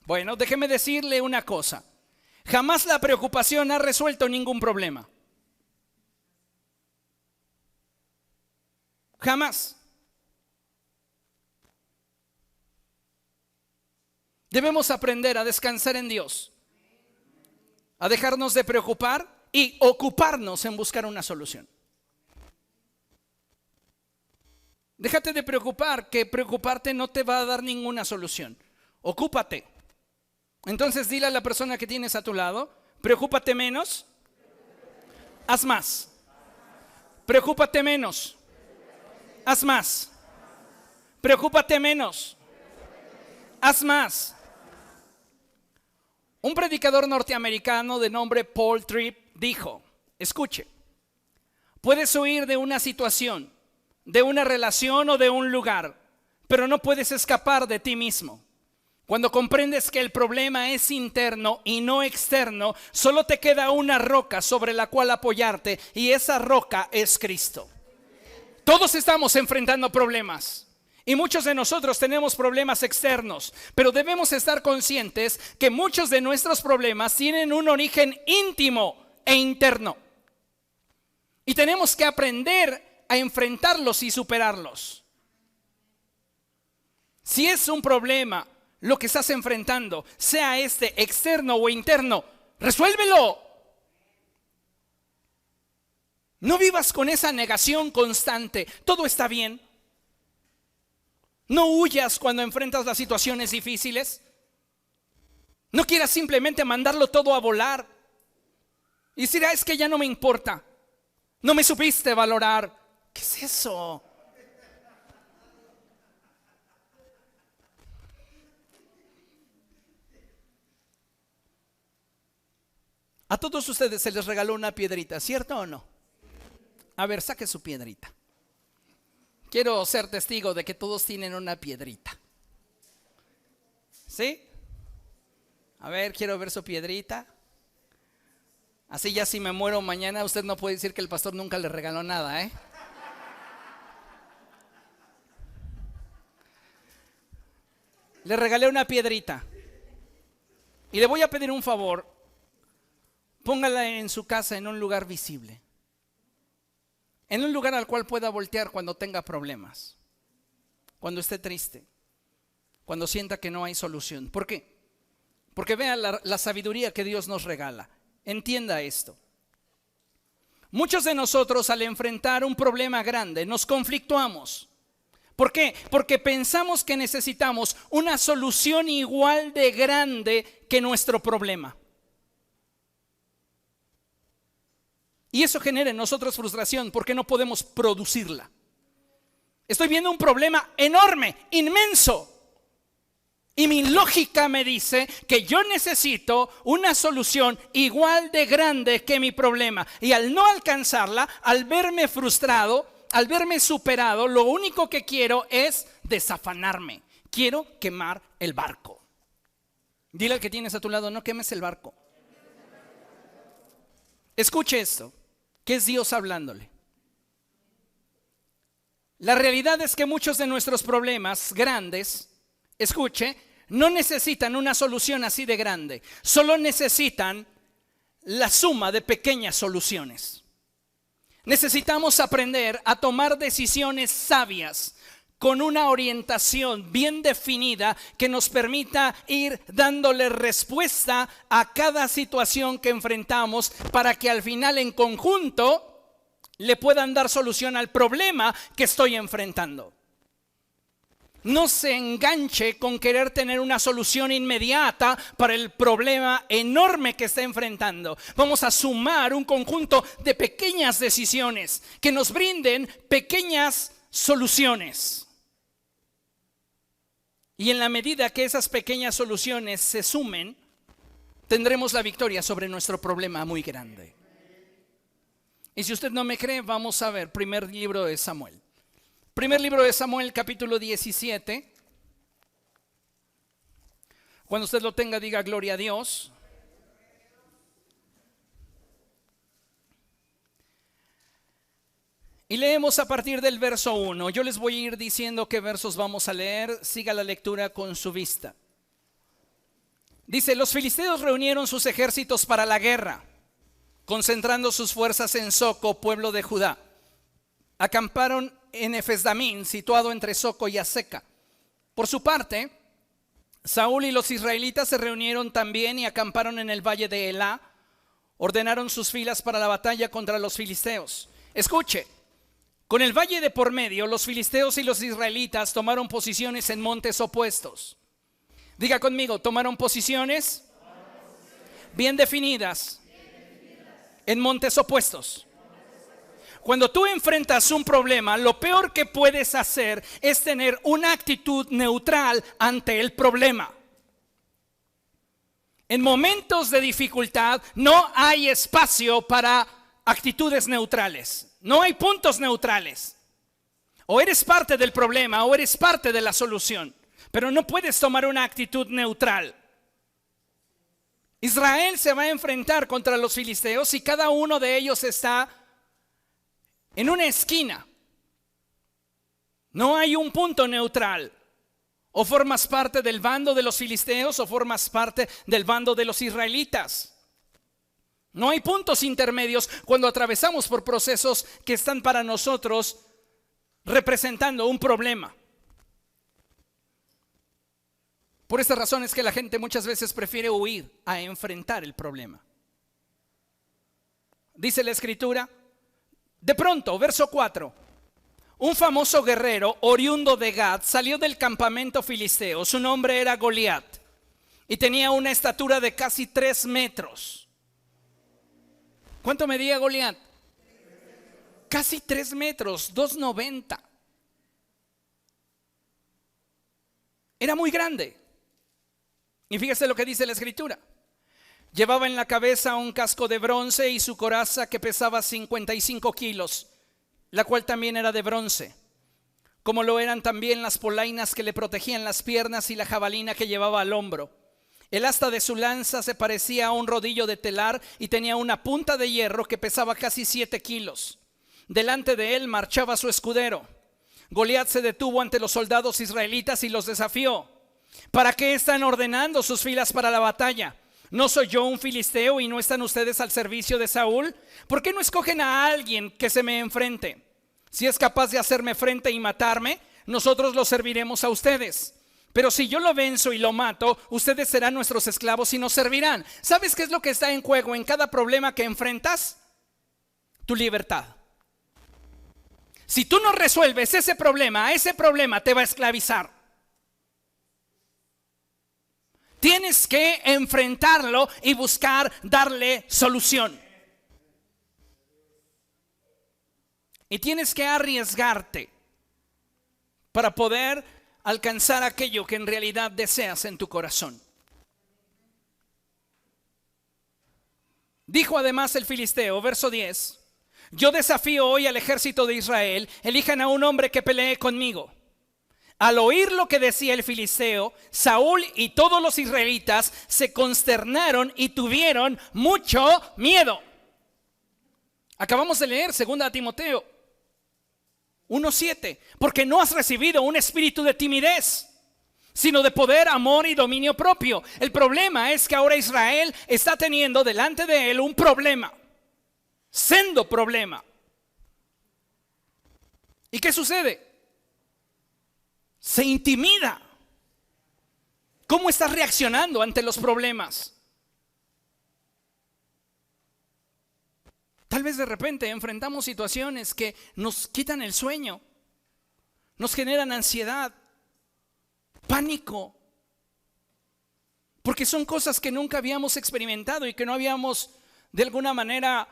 Bueno, déjeme decirle una cosa. Jamás la preocupación ha resuelto ningún problema. Jamás. Debemos aprender a descansar en Dios, a dejarnos de preocupar y ocuparnos en buscar una solución. Déjate de preocupar, que preocuparte no te va a dar ninguna solución. Ocúpate. Entonces dile a la persona que tienes a tu lado: preocúpate menos, haz más. Preocúpate menos, haz más. Preocúpate menos, haz más. Un predicador norteamericano de nombre Paul Tripp dijo: escuche, puedes huir de una situación, de una relación o de un lugar, pero no puedes escapar de ti mismo. Cuando comprendes que el problema es interno y no externo, solo te queda una roca sobre la cual apoyarte, y esa roca es Cristo. Todos estamos enfrentando problemas. Y muchos de nosotros tenemos problemas externos, pero debemos estar conscientes que muchos de nuestros problemas tienen un origen íntimo e interno. Y tenemos que aprender a enfrentarlos y superarlos. Si es un problema lo que estás enfrentando, sea este externo o interno, resuélvelo. No vivas con esa negación constante. Todo está bien. No huyas cuando enfrentas las situaciones difíciles. No quieras simplemente mandarlo todo a volar y decir, es que ya no me importa. No me supiste valorar. ¿Qué es eso? A todos ustedes se les regaló una piedrita, ¿cierto o no? A ver, saque su piedrita. Quiero ser testigo de que todos tienen una piedrita. ¿Sí? A ver, quiero ver su piedrita. Así ya si me muero mañana, usted no puede decir que el pastor nunca le regaló nada, ¿eh? Le regalé una piedrita. Y le voy a pedir un favor. Póngala en su casa en un lugar visible. En un lugar al cual pueda voltear cuando tenga problemas. Cuando esté triste. Cuando sienta que no hay solución. ¿Por qué? Porque vea la sabiduría que Dios nos regala. Entienda esto. Muchos de nosotros al enfrentar un problema grande nos conflictuamos. ¿Por qué? Porque pensamos que necesitamos una solución igual de grande que nuestro problema. Y eso genera en nosotros frustración porque no podemos producirla. Estoy viendo un problema enorme, inmenso. Y mi lógica me dice que yo necesito una solución igual de grande que mi problema. Y al no alcanzarla, al verme frustrado, al verme superado, lo único que quiero es desafanarme. Quiero quemar el barco. Dile al que tienes a tu lado, no quemes el barco. Escuche esto, que es Dios hablándole. La realidad es que muchos de nuestros problemas grandes, escuche, no necesitan una solución así de grande, solo necesitan la suma de pequeñas soluciones. Necesitamos aprender a tomar decisiones sabias con una orientación bien definida que nos permita ir dándole respuesta a cada situación que enfrentamos para que al final en conjunto le puedan dar solución al problema que estoy enfrentando. No se enganche con querer tener una solución inmediata para el problema enorme que está enfrentando. Vamos a sumar un conjunto de pequeñas decisiones que nos brinden pequeñas soluciones. Y en la medida que esas pequeñas soluciones se sumen, tendremos la victoria sobre nuestro problema muy grande. Y si usted no me cree, vamos a ver primer libro de Samuel. Primer libro de Samuel, capítulo 17. Cuando usted lo tenga, diga gloria a Dios. Y leemos a partir del verso 1. Yo les voy a ir diciendo qué versos vamos a leer. Siga la lectura con su vista. Dice, los filisteos reunieron sus ejércitos para la guerra, concentrando sus fuerzas en Soco, pueblo de Judá. Acamparon en Efesdamín, situado entre Soco y Azeca. Por su parte, Saúl y los israelitas se reunieron también y acamparon en el valle de Elá. Ordenaron sus filas para la batalla contra los filisteos. Escuche, con el valle de por medio, los filisteos y los israelitas tomaron posiciones en montes opuestos. Diga conmigo, tomaron posiciones bien definidas en montes opuestos. Cuando tú enfrentas un problema, lo peor que puedes hacer es tener una actitud neutral ante el problema. En momentos de dificultad no hay espacio para actitudes neutrales. No hay puntos neutrales. O eres parte del problema o eres parte de la solución. Pero no puedes tomar una actitud neutral. Israel se va a enfrentar contra los filisteos y cada uno de ellos está en una esquina. No hay un punto neutral. O formas parte del bando de los filisteos o formas parte del bando de los israelitas. No hay puntos intermedios cuando atravesamos por procesos que están para nosotros representando un problema. Por esta razón es que la gente muchas veces prefiere huir a enfrentar el problema. Dice la Escritura, De pronto, verso 4, un famoso guerrero oriundo de Gad salió del campamento filisteo. Su nombre era Goliat y tenía una estatura de casi 3 metros. ¿Cuánto medía Goliat? Casi 3 metros, 2,90. Era muy grande. Y fíjese lo que dice la escritura. Llevaba en la cabeza un casco de bronce y su coraza que pesaba 55 kilos, la cual también era de bronce, como lo eran también las polainas que le protegían las piernas y la jabalina que llevaba al hombro. El asta de su lanza se parecía a un rodillo de telar y tenía una punta de hierro que pesaba casi 7 kilos. Delante de él marchaba su escudero. Goliat se detuvo ante los soldados israelitas y los desafió. ¿Para qué están ordenando sus filas para la batalla? ¿No soy yo un filisteo y no están ustedes al servicio de Saúl? ¿Por qué no escogen a alguien que se me enfrente? Si es capaz de hacerme frente y matarme, nosotros lo serviremos a ustedes. Pero si yo lo venzo y lo mato, ustedes serán nuestros esclavos y nos servirán. ¿Sabes qué es lo que está en juego en cada problema que enfrentas? Tu libertad. Si tú no resuelves ese problema te va a esclavizar. Tienes que enfrentarlo y buscar darle solución. Y tienes que arriesgarte para poder alcanzar aquello que en realidad deseas en tu corazón. Dijo además el filisteo, verso 10: yo desafío hoy al ejército de Israel, elijan a un hombre que pelee conmigo. Al oír lo que decía el filisteo, Saúl y todos los israelitas se consternaron y tuvieron mucho miedo. Acabamos de leer 2 Timoteo 1:7, porque no has recibido un espíritu de timidez, sino de poder, amor y dominio propio. El problema es que ahora Israel está teniendo delante de él un problema, sendo problema. ¿Y qué sucede? Se intimida. ¿Cómo estás reaccionando ante los problemas? Tal vez de repente enfrentamos situaciones que nos quitan el sueño, nos generan ansiedad, pánico, porque son cosas que nunca habíamos experimentado y que no habíamos de alguna manera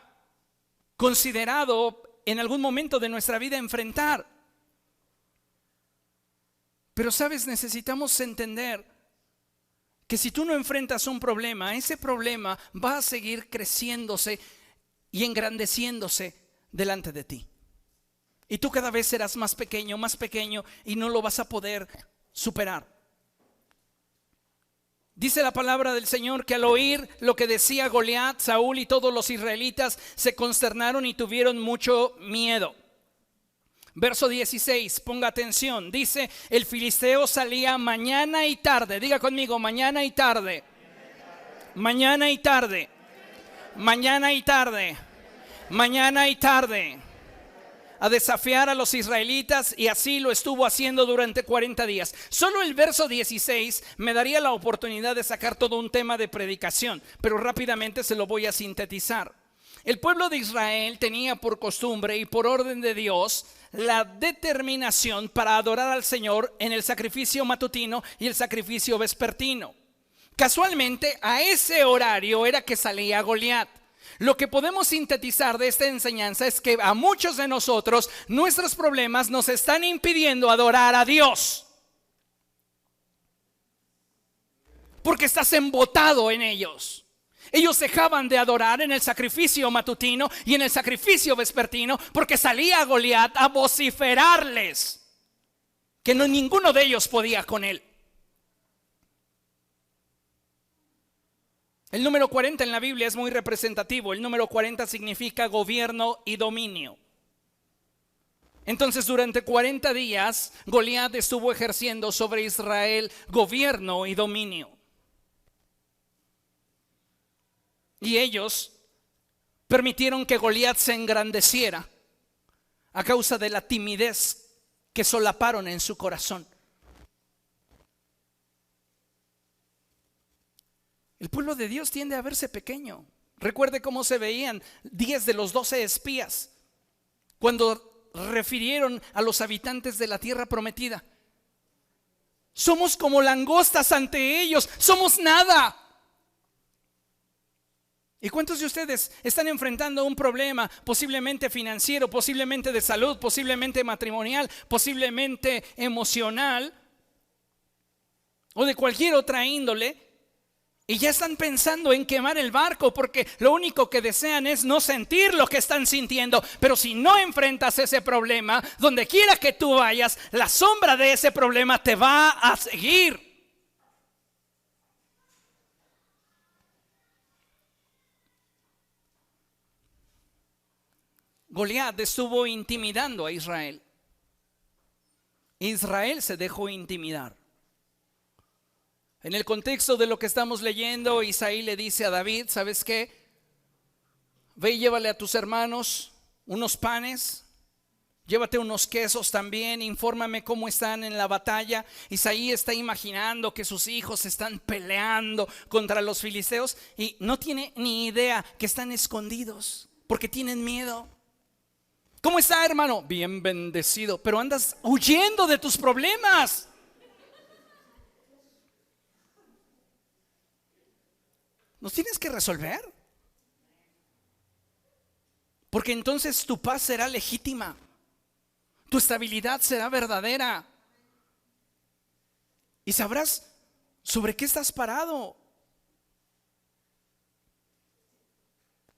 considerado en algún momento de nuestra vida enfrentar. Pero sabes, necesitamos entender que si tú no enfrentas un problema, ese problema va a seguir creciéndose y engrandeciéndose delante de ti. Y tú cada vez serás más pequeño y no lo vas a poder superar. Dice la palabra del Señor que al oír lo que decía Goliat, Saúl y todos los israelitas se consternaron y tuvieron mucho miedo. Verso 16, ponga atención, dice: el filisteo salía mañana y tarde. Diga conmigo, mañana y tarde. Mañana y tarde. Mañana y tarde. Mañana y tarde. A desafiar a los israelitas, y así lo estuvo haciendo durante 40 días. Solo el verso 16 me daría la oportunidad de sacar todo un tema de predicación, pero rápidamente se lo voy a sintetizar. El pueblo de Israel tenía por costumbre y por orden de Dios la determinación para adorar al Señor en el sacrificio matutino y el sacrificio vespertino. Casualmente a ese horario era que salía Goliat. Lo que podemos sintetizar de esta enseñanza es que a muchos de nosotros nuestros problemas nos están impidiendo adorar a Dios, porque estás embotado en ellos. Ellos dejaban de adorar en el sacrificio matutino y en el sacrificio vespertino porque salía Goliat a vociferarles que ninguno de ellos podía con él. El número 40 en la Biblia es muy representativo. El número 40 significa gobierno y dominio. Entonces, durante 40 días, Goliat estuvo ejerciendo sobre Israel gobierno y dominio. Y ellos permitieron que Goliat se engrandeciera a causa de la timidez que solaparon en su corazón. El pueblo de Dios tiende a verse pequeño. Recuerde cómo se veían 10 de los 12 espías cuando refirieron a los habitantes de la tierra prometida. Somos como langostas ante ellos, somos nada. ¿Y cuántos de ustedes están enfrentando un problema posiblemente financiero, posiblemente de salud, posiblemente matrimonial, posiblemente emocional o de cualquier otra índole? Y ya están pensando en quemar el barco porque lo único que desean es no sentir lo que están sintiendo. Pero si no enfrentas ese problema, donde quiera que tú vayas, la sombra de ese problema te va a seguir. Goliat estuvo intimidando a Israel. Israel se dejó intimidar. En el contexto de lo que estamos leyendo, Isaí le dice a David: ¿sabes qué? Ve y llévale a tus hermanos unos panes, llévate unos quesos también, infórmame cómo están en la batalla. Isaí está imaginando que sus hijos están peleando contra los filisteos y no tiene ni idea que están escondidos porque tienen miedo. ¿Cómo está, hermano? Bien bendecido, pero andas huyendo de tus problemas. ¿Los tienes que resolver? Porque entonces tu paz será legítima, tu estabilidad será verdadera y sabrás sobre qué estás parado.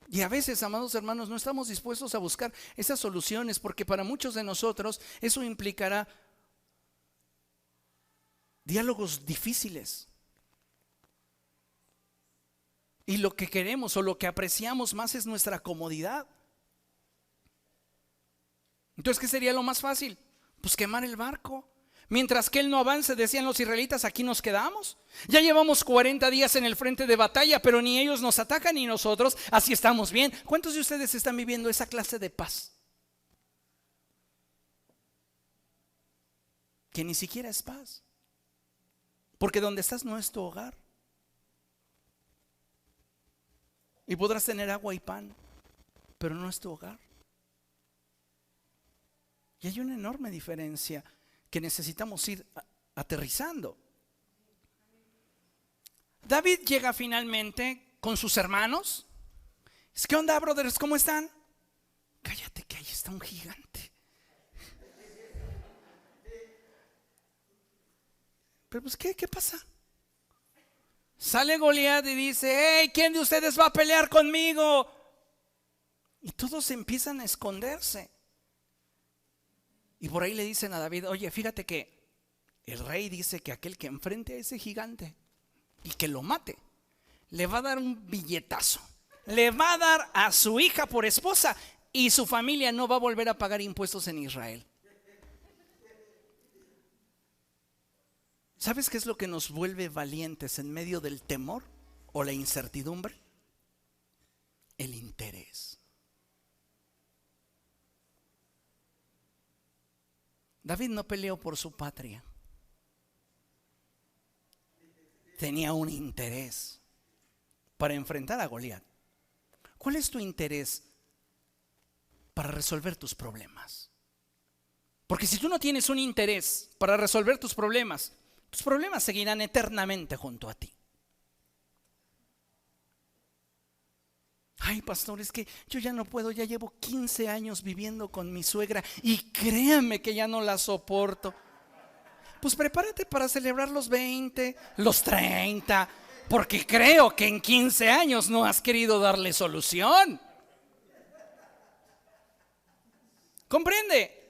Y a veces, amados hermanos, no estamos dispuestos a buscar esas soluciones porque para muchos de nosotros eso implicará diálogos difíciles. Y lo que queremos o lo que apreciamos más es nuestra comodidad. Entonces, ¿qué sería lo más fácil? Pues quemar el barco. Mientras que él no avance, decían los israelitas, aquí nos quedamos. Ya llevamos 40 días en el frente de batalla, pero ni ellos nos atacan ni nosotros, así estamos bien. ¿Cuántos de ustedes están viviendo esa clase de paz? Que ni siquiera es paz. Porque donde estás no es tu hogar. Y podrás tener agua y pan, pero no es tu hogar. Y hay una enorme diferencia que necesitamos ir aterrizando. David llega finalmente con sus hermanos. ¿Qué onda, brothers? ¿Cómo están? Cállate, que ahí está un gigante. Pero pues, ¿qué pasa? Sale Goliat y dice: hey, ¿quién de ustedes va a pelear conmigo? Y todos empiezan a esconderse. Y por ahí le dicen a David: oye, fíjate que el rey dice que aquel que enfrente a ese gigante y que lo mate, le va a dar un billetazo, le va a dar a su hija por esposa y su familia no va a volver a pagar impuestos en Israel. ¿Sabes qué es lo que nos vuelve valientes en medio del temor o la incertidumbre? El interés. David no peleó por su patria. Tenía un interés para enfrentar a Goliat. ¿Cuál es tu interés para resolver tus problemas? Porque si tú no tienes un interés para resolver tus problemas seguirán eternamente junto a ti. Ay, pastor, es que yo ya no puedo, ya llevo 15 años viviendo con mi suegra y créanme que ya no la soporto. Pues prepárate para celebrar los 20, los 30, porque creo que en 15 años no has querido darle solución. ¿Comprende?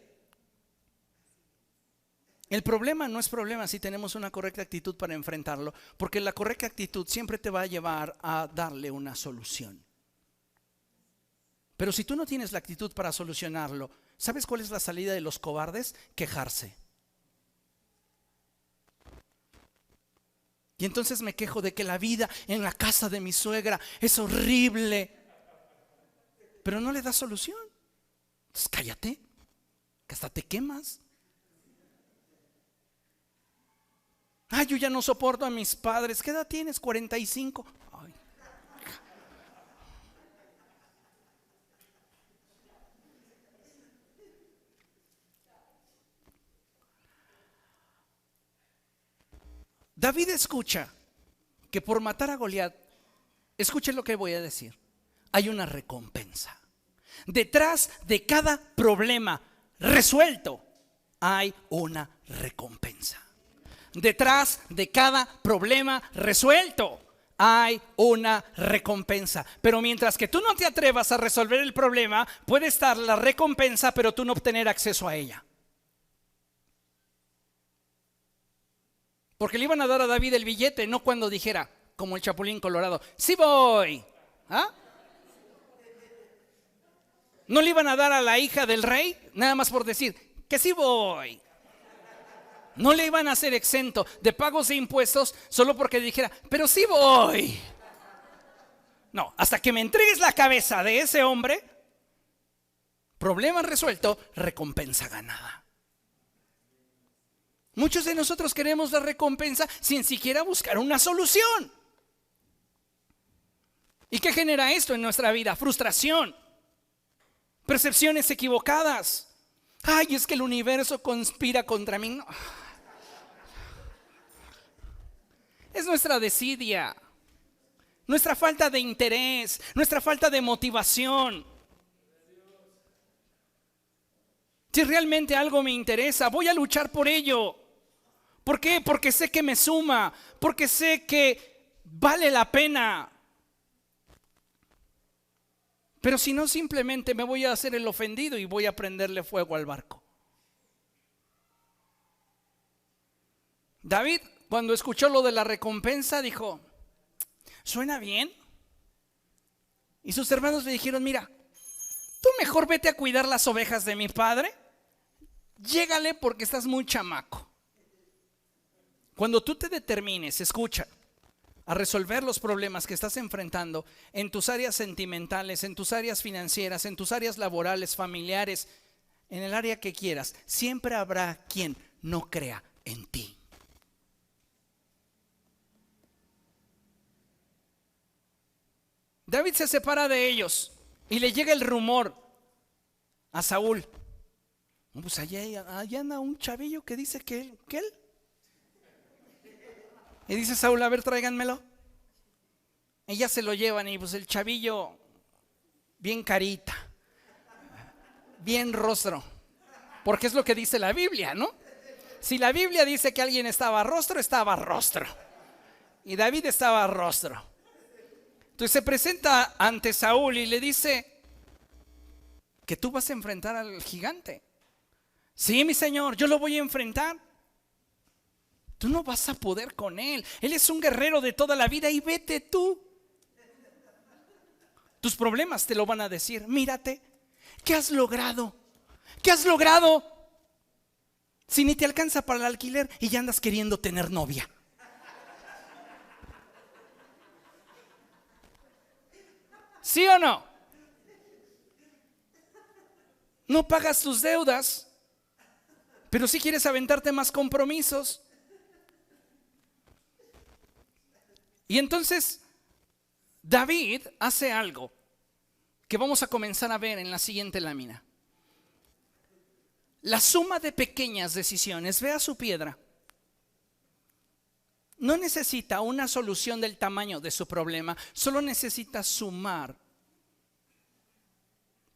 El problema no es problema si tenemos una correcta actitud para enfrentarlo, porque la correcta actitud siempre te va a llevar a darle una solución. Pero si tú no tienes la actitud para solucionarlo, ¿sabes cuál es la salida de los cobardes? Quejarse. Y entonces me quejo de que la vida en la casa de mi suegra es horrible, pero no le das solución. Entonces cállate, que hasta te quemas. Ay, yo ya no soporto a mis padres. ¿Qué edad tienes? 45. Ay. David escucha que por matar a Goliat, escuchen lo que voy a decir, hay una recompensa. Detrás de cada problema resuelto hay una recompensa. Detrás de cada problema resuelto hay una recompensa. Pero mientras que tú no te atrevas a resolver el problema, puede estar la recompensa, pero tú no obtener acceso a ella. Porque le iban a dar a David el billete, no cuando dijera, como el Chapulín Colorado, sí voy. ¿Ah? No le iban a dar a la hija del rey, nada más por decir, que sí voy. No le iban a hacer exento de pagos de impuestos solo porque dijera, pero sí voy. No, hasta que me entregues la cabeza de ese hombre, problema resuelto, recompensa ganada. Muchos de nosotros queremos la recompensa sin siquiera buscar una solución. ¿Y qué genera esto en nuestra vida? Frustración, percepciones equivocadas. Ay, es que el universo conspira contra mí. No. Es nuestra desidia, nuestra falta de interés, nuestra falta de motivación. Si realmente algo me interesa, voy a luchar por ello. ¿Por qué? Porque sé que me suma, porque sé que vale la pena. Pero si no, simplemente me voy a hacer el ofendido y voy a prenderle fuego al barco. David, cuando escuchó lo de la recompensa, dijo, ¿suena bien? Y sus hermanos le dijeron, mira, tú mejor vete a cuidar las ovejas de mi padre. Llégale porque estás muy chamaco. Cuando tú te determines, escucha, a resolver los problemas que estás enfrentando en tus áreas sentimentales, en tus áreas financieras, en tus áreas laborales, familiares, en el área que quieras, siempre habrá quien no crea en ti. David se separa de ellos y le llega el rumor a Saúl. Pues allá anda un chavillo que dice que él. Y dice Saúl, a ver, tráiganmelo. Y ya se lo llevan y pues el chavillo, bien carita, bien rostro. Porque es lo que dice la Biblia, ¿no? Si la Biblia dice que alguien estaba rostro, estaba rostro. Y David estaba rostro. Entonces se presenta ante Saúl y le dice que tú vas a enfrentar al gigante. Sí, mi señor, yo lo voy a enfrentar. Tú no vas a poder con él. Él es un guerrero de toda la vida y vete tú. Tus problemas te lo van a decir. Mírate, ¿qué has logrado? ¿Qué has logrado? Si ni te alcanza para el alquiler y ya andas queriendo tener novia. ¿Sí o no? No pagas tus deudas, pero sí quieres aventarte más compromisos. Y entonces David hace algo que vamos a comenzar a ver en la siguiente lámina. La suma de pequeñas decisiones, vea su piedra, no necesita una solución del tamaño de su problema, solo necesita sumar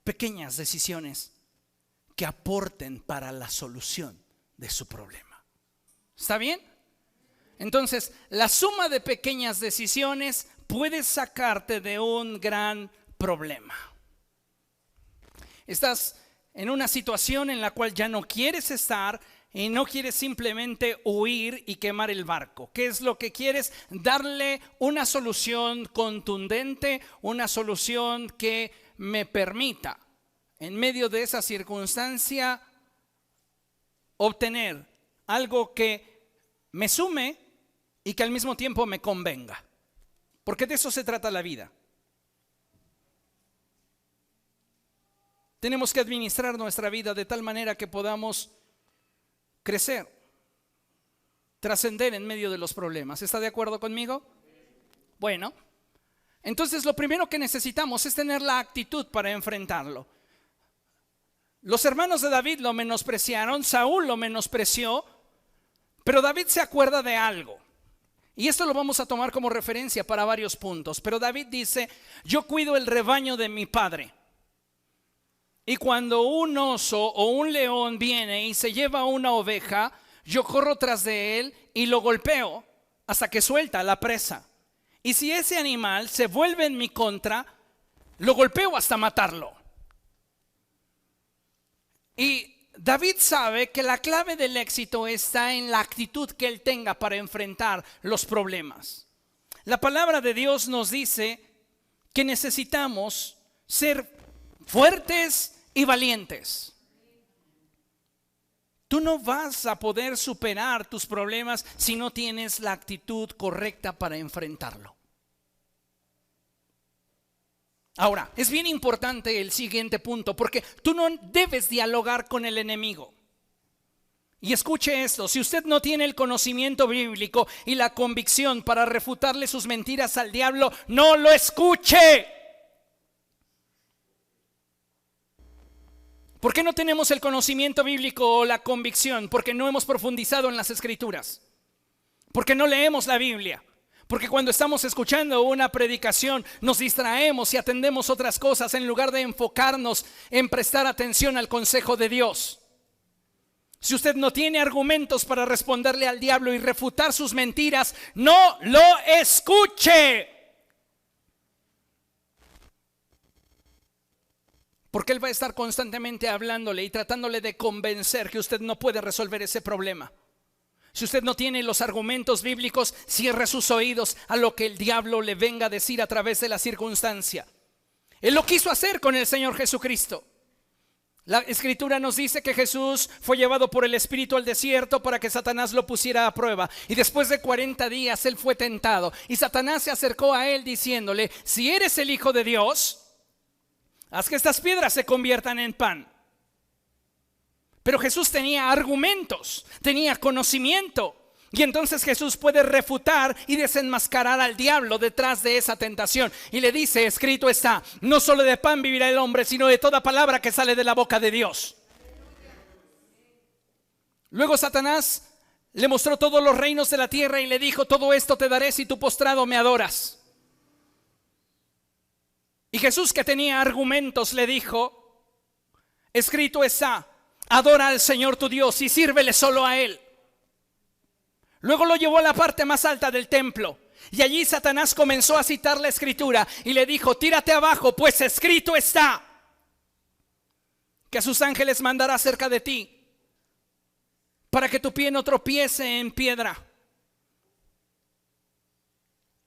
pequeñas decisiones que aporten para la solución de su problema. ¿Está bien? Entonces, la suma de pequeñas decisiones puede sacarte de un gran problema. Estás en una situación en la cual ya no quieres estar y no quieres simplemente huir y quemar el barco. ¿Qué es lo que quieres? Darle una solución contundente, una solución que me permita, en medio de esa circunstancia, obtener algo que me sume y que al mismo tiempo me convenga. Porque de eso se trata la vida. Tenemos que administrar nuestra vida de tal manera que podamos crecer, trascender en medio de los problemas. ¿Está de acuerdo conmigo? Bueno, entonces lo primero que necesitamos es tener la actitud para enfrentarlo. Los hermanos de David lo menospreciaron, Saúl lo menospreció, pero David se acuerda de algo. Y esto lo vamos a tomar como referencia para varios puntos. Pero David dice, yo cuido el rebaño de mi padre. Y cuando un oso o un león viene y se lleva una oveja, yo corro tras de él y lo golpeo hasta que suelta la presa. Y si ese animal se vuelve en mi contra, lo golpeo hasta matarlo. Y David sabe que la clave del éxito está en la actitud que él tenga para enfrentar los problemas. La palabra de Dios nos dice que necesitamos ser fuertes y valientes. Tú no vas a poder superar tus problemas si no tienes la actitud correcta para enfrentarlo. Ahora, es bien importante el siguiente punto, porque tú no debes dialogar con el enemigo. Y escuche esto, si usted no tiene el conocimiento bíblico y la convicción para refutarle sus mentiras al diablo, no lo escuche. ¿Por qué no tenemos el conocimiento bíblico o la convicción? Porque no hemos profundizado en las Escrituras. Porque no leemos la Biblia. Porque cuando estamos escuchando una predicación nos distraemos y atendemos otras cosas en lugar de enfocarnos en prestar atención al consejo de Dios. Si usted no tiene argumentos para responderle al diablo y refutar sus mentiras, no lo escuche. Porque él va a estar constantemente hablándole y tratándole de convencer que usted no puede resolver ese problema. Si usted no tiene los argumentos bíblicos, cierre sus oídos a lo que el diablo le venga a decir a través de la circunstancia. Él lo quiso hacer con el Señor Jesucristo. La Escritura nos dice que Jesús fue llevado por el Espíritu al desierto para que Satanás lo pusiera a prueba. Y después de 40 días él fue tentado. Y Satanás se acercó a él diciéndole, si eres el Hijo de Dios, haz que estas piedras se conviertan en pan. Pero Jesús tenía argumentos, tenía conocimiento. Y entonces Jesús puede refutar y desenmascarar al diablo detrás de esa tentación. Y le dice, escrito está, no solo de pan vivirá el hombre, sino de toda palabra que sale de la boca de Dios. Luego Satanás le mostró todos los reinos de la tierra y le dijo, todo esto te daré si tú postrado me adoras. Y Jesús, que tenía argumentos, le dijo, escrito está, adora al Señor tu Dios y sírvele solo a Él. Luego lo llevó a la parte más alta del templo y allí Satanás comenzó a citar la Escritura y le dijo, tírate abajo, pues escrito está que a sus ángeles mandará cerca de ti para que tu pie no tropiece en piedra.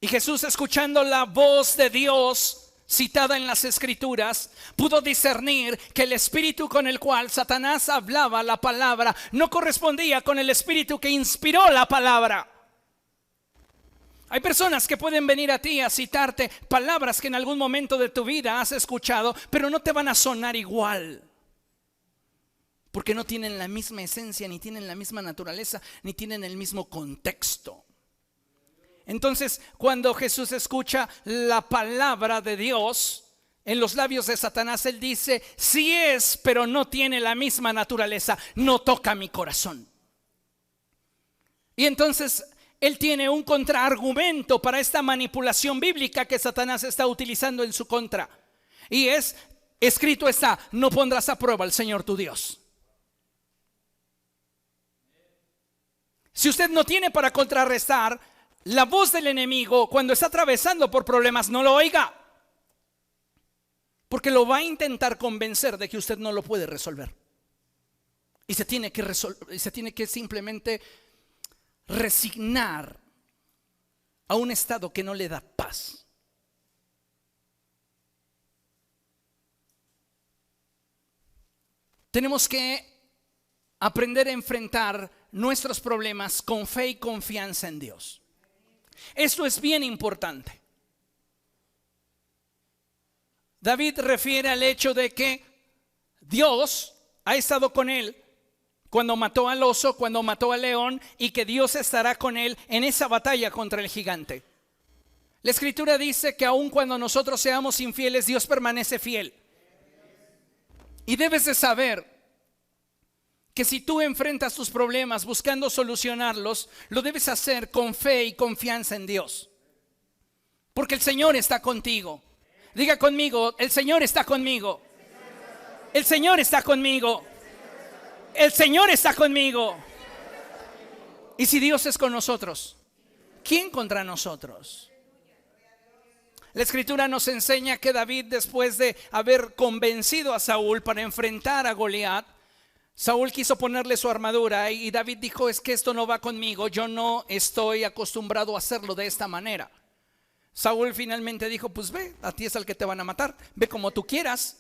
Y Jesús, escuchando la voz de Dios citada en las Escrituras, pudo discernir que el espíritu con el cual Satanás hablaba la palabra no correspondía con el espíritu que inspiró la palabra. Hay personas que pueden venir a ti a citarte palabras que en algún momento de tu vida has escuchado, pero no te van a sonar igual, porque no tienen la misma esencia, ni tienen la misma naturaleza, ni tienen el mismo contexto. Entonces, cuando Jesús escucha la palabra de Dios en los labios de Satanás, él dice, sí es, pero no tiene la misma naturaleza, no toca mi corazón. Y entonces él tiene un contraargumento para esta manipulación bíblica que Satanás está utilizando en su contra. Y es, escrito está, no pondrás a prueba al Señor tu Dios. Si usted no tiene para contrarrestar la voz del enemigo cuando está atravesando por problemas, no lo oiga, porque lo va a intentar convencer de que usted no lo puede resolver. Y se tiene que simplemente resignar a un estado que no le da paz. Tenemos que aprender a enfrentar nuestros problemas con fe y confianza en Dios. Esto es bien importante. David refiere al hecho de que Dios ha estado con él cuando mató al oso, cuando mató al león, y que Dios estará con él en esa batalla contra el gigante. La Escritura dice que aun cuando nosotros seamos infieles, Dios permanece fiel. Y debes de saber que si tú enfrentas tus problemas buscando solucionarlos, lo debes hacer con fe y confianza en Dios. Porque el Señor está contigo. Diga conmigo, el Señor está conmigo. El Señor está conmigo. El Señor está conmigo. Y si Dios es con nosotros, ¿quién contra nosotros? La Escritura nos enseña que David, después de haber convencido a Saúl para enfrentar a Goliat, Saúl quiso ponerle su armadura y David dijo: es que esto no va conmigo, yo no estoy acostumbrado a hacerlo de esta manera. Saúl finalmente dijo: pues ve, a ti es al que te van a matar, ve como tú quieras.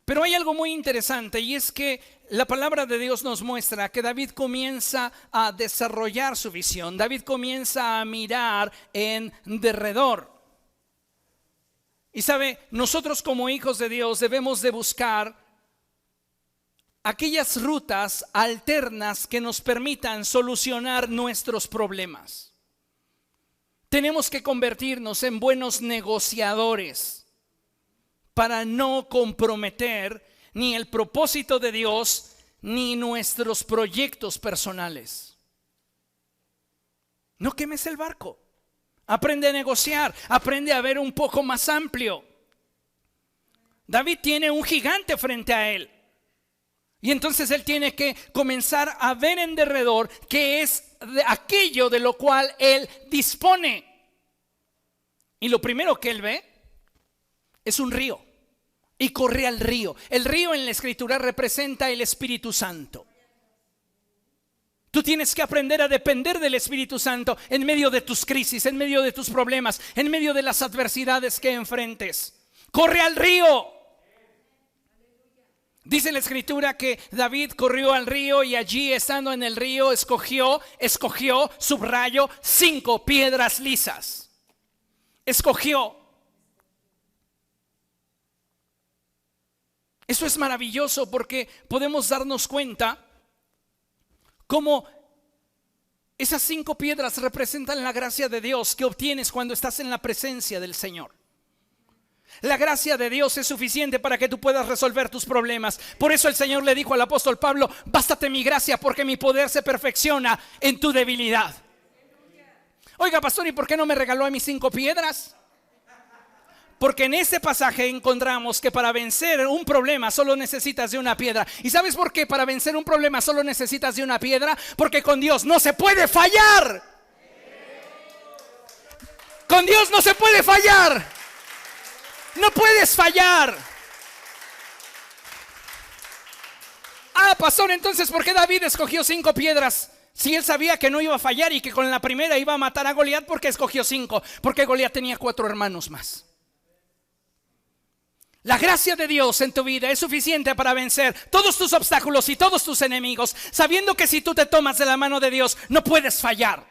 Pero hay algo muy interesante, y es que la palabra de Dios nos muestra que David comienza a desarrollar su visión. David comienza a mirar en derredor. Y sabe, nosotros como hijos de Dios debemos de buscar aquellas rutas alternas que nos permitan solucionar nuestros problemas. Tenemos que convertirnos en buenos negociadores para no comprometer ni el propósito de Dios ni nuestros proyectos personales. No quemes el barco. Aprende a negociar, aprende a ver un poco más amplio. David tiene un gigante frente a él. Y entonces él tiene que comenzar a ver en derredor qué es de aquello de lo cual él dispone. Y lo primero que él ve es un río. Y corre al río. El río en la Escritura representa el Espíritu Santo. Tú tienes que aprender a depender del Espíritu Santo en medio de tus crisis, en medio de tus problemas, en medio de las adversidades que enfrentes. Corre al río. Dice la Escritura que David corrió al río y allí, estando en el río, escogió, subrayo, 5 piedras lisas. Escogió. Eso es maravilloso porque podemos darnos cuenta cómo esas 5 piedras representan la gracia de Dios que obtienes cuando estás en la presencia del Señor. La gracia de Dios es suficiente para que tú puedas resolver tus problemas. Por eso el Señor le dijo al apóstol Pablo: bástate mi gracia, porque mi poder se perfecciona en tu debilidad. Oiga, pastor, ¿y por qué no me regaló a mis 5 piedras? Porque en este pasaje encontramos que para vencer un problema solo necesitas de una piedra. ¿Y sabes por qué para vencer un problema solo necesitas de una piedra? Porque con Dios no se puede fallar. Con Dios no se puede fallar. No puedes fallar. Ah, pastor, entonces ¿por qué David escogió 5 piedras? Si él sabía que no iba a fallar y que con la primera iba a matar a Goliat, ¿por qué escogió 5? Porque Goliat tenía 4 hermanos más. La gracia de Dios en tu vida es suficiente para vencer todos tus obstáculos y todos tus enemigos, sabiendo que si tú te tomas de la mano de Dios, no puedes fallar.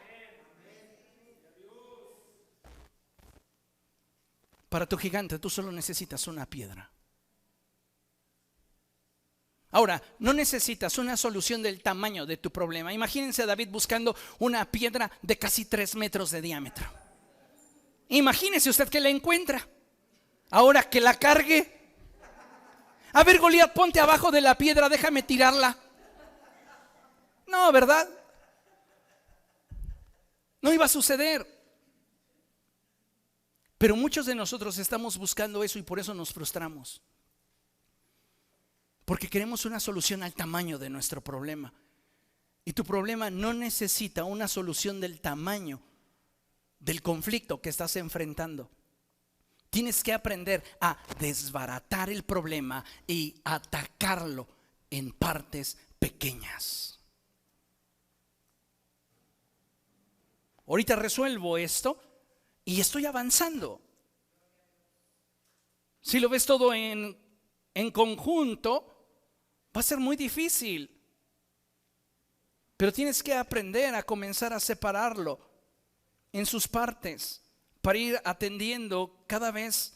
Para tu gigante tú solo necesitas una piedra. Ahora, no necesitas una solución del tamaño de tu problema. Imagínense a David buscando una piedra de casi 3 metros de diámetro. Imagínese usted que la encuentra. Ahora que la cargue. A ver, Goliat, ponte abajo de la piedra, déjame tirarla. No, ¿verdad? No iba a suceder. Pero muchos de nosotros estamos buscando eso y por eso nos frustramos. Porque queremos una solución al tamaño de nuestro problema. Y tu problema no necesita una solución del tamaño del conflicto que estás enfrentando. Tienes que aprender a desbaratar el problema y atacarlo en partes pequeñas. Ahorita resuelvo esto y estoy avanzando. Si lo ves todo en conjunto, va a ser muy difícil. Pero tienes que aprender a comenzar a separarlo en sus partes para ir atendiendo cada vez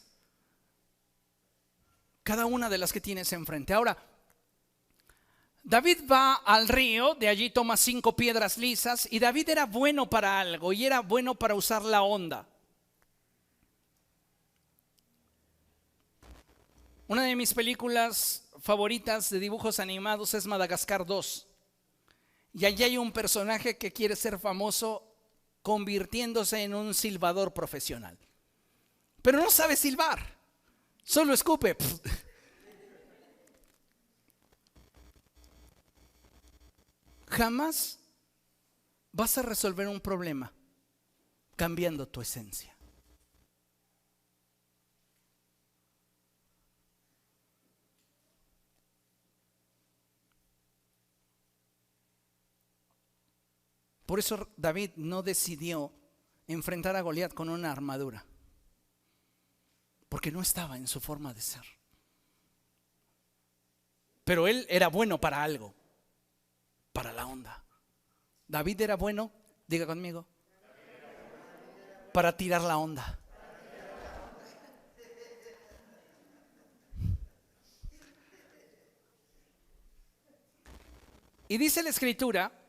cada una de las que tienes enfrente. Ahora, David va al río, de allí toma 5 piedras lisas, y David era bueno para algo y era bueno para usar la honda. Una de mis películas favoritas de dibujos animados es Madagascar 2. Y allí hay un personaje que quiere ser famoso convirtiéndose en un silbador profesional. Pero no sabe silbar, solo escupe. Jamás vas a resolver un problema cambiando tu esencia. Por eso David no decidió enfrentar a Goliat con una armadura, porque no estaba en su forma de ser. Pero él era bueno para algo, para la onda. David era bueno, diga conmigo, para tirar la onda. Y dice la Escritura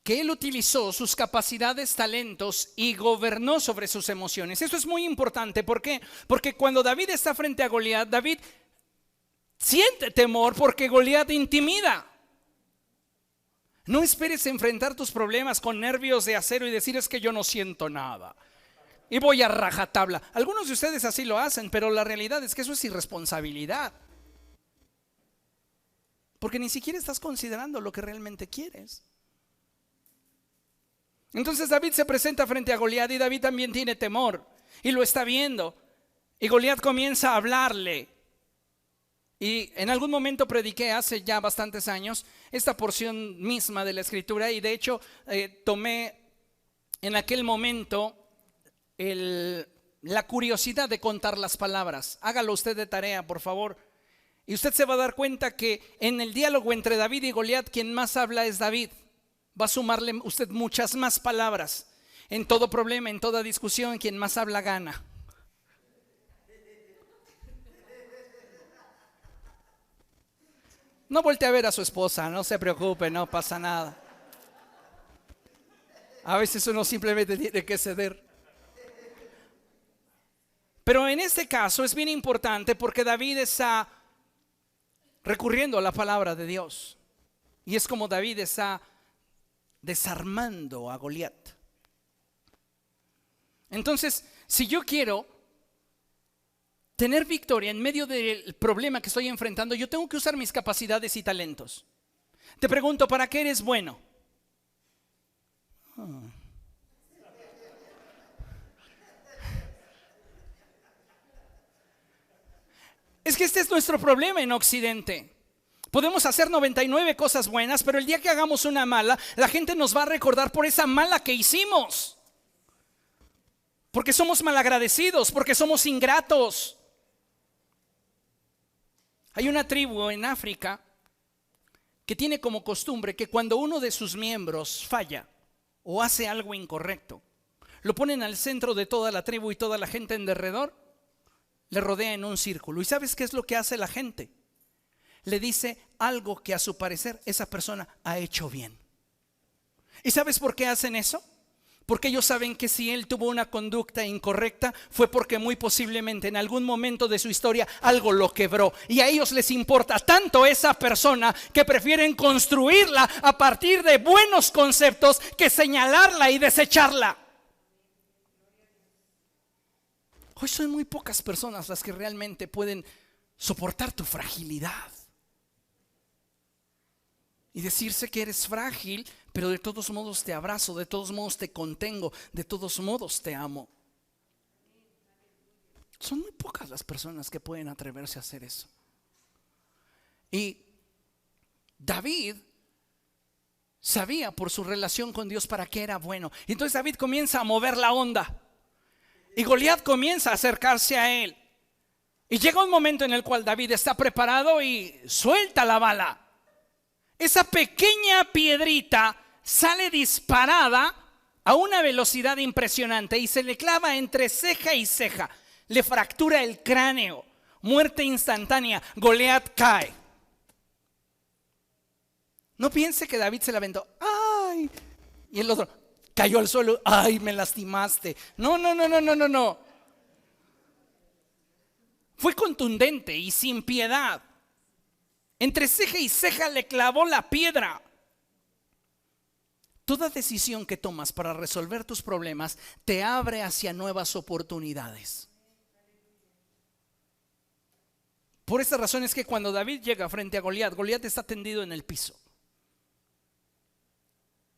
que él utilizó sus capacidades, talentos y gobernó sobre sus emociones. Eso es muy importante. ¿Por qué? Porque cuando David está frente a Goliat, David siente temor porque Goliat intimida. No esperes enfrentar tus problemas con nervios de acero y decir: es que yo no siento nada y voy a rajatabla. Algunos de ustedes así lo hacen, pero la realidad es que eso es irresponsabilidad, porque ni siquiera estás considerando lo que realmente quieres. Entonces David se presenta frente a Goliat y David también tiene temor y lo está viendo. Y Goliat comienza a hablarle. Y en algún momento prediqué hace ya bastantes años esta porción misma de la Escritura, y de hecho tomé en aquel momento la curiosidad de contar las palabras. Hágalo usted de tarea, por favor. Y usted se va a dar cuenta que en el diálogo entre David y Goliat, quien más habla es David. Va a sumarle usted muchas más palabras. En todo problema, en toda discusión, quien más habla gana. No voltee a ver a su esposa, no se preocupe, no pasa nada. A veces uno simplemente tiene que ceder. Pero en este caso es bien importante porque David está recurriendo a la palabra de Dios. Y es como David está desarmando a Goliat. Entonces, si yo quiero tener victoria en medio del problema que estoy enfrentando, yo tengo que usar mis capacidades y talentos. Te pregunto, ¿para qué eres bueno? Es que este es nuestro problema en Occidente. Podemos hacer 99 cosas buenas, pero el día que hagamos una mala, la gente nos va a recordar por esa mala que hicimos. Porque somos malagradecidos, porque somos ingratos. Hay una tribu en África que tiene como costumbre que cuando uno de sus miembros falla o hace algo incorrecto, lo ponen al centro de toda la tribu y toda la gente en derredor le rodea en un círculo. ¿Y sabes qué es lo que hace la gente? Le dice algo que a su parecer esa persona ha hecho bien. ¿Y sabes por qué hacen eso? Porque ellos saben que si él tuvo una conducta incorrecta fue porque muy posiblemente en algún momento de su historia algo lo quebró. Y a ellos les importa tanto esa persona que prefieren construirla a partir de buenos conceptos que señalarla y desecharla. Hoy son muy pocas personas las que realmente pueden soportar tu fragilidad y decirse que eres frágil, pero de todos modos te abrazo, de todos modos te contengo, de todos modos te amo. Son muy pocas las personas que pueden atreverse a hacer eso. Y David sabía por su relación con Dios para qué era bueno. Y entonces David comienza a mover la onda y Goliat comienza a acercarse a él. Y llega un momento en el cual David está preparado y suelta la bala. Esa pequeña piedrita sale disparada a una velocidad impresionante y se le clava entre ceja y ceja. Le fractura el cráneo. Muerte instantánea. Goliat cae. No piense que David se la aventó. ¡Ay! Y el otro cayó al suelo, ay, me lastimaste. No, no, no, no, no, no, no. Fue contundente y sin piedad. Entre ceja y ceja le clavó la piedra. Toda decisión que tomas para resolver tus problemas te abre hacia nuevas oportunidades. Por esta razón es que cuando David llega frente a Goliat, Goliat está tendido en el piso.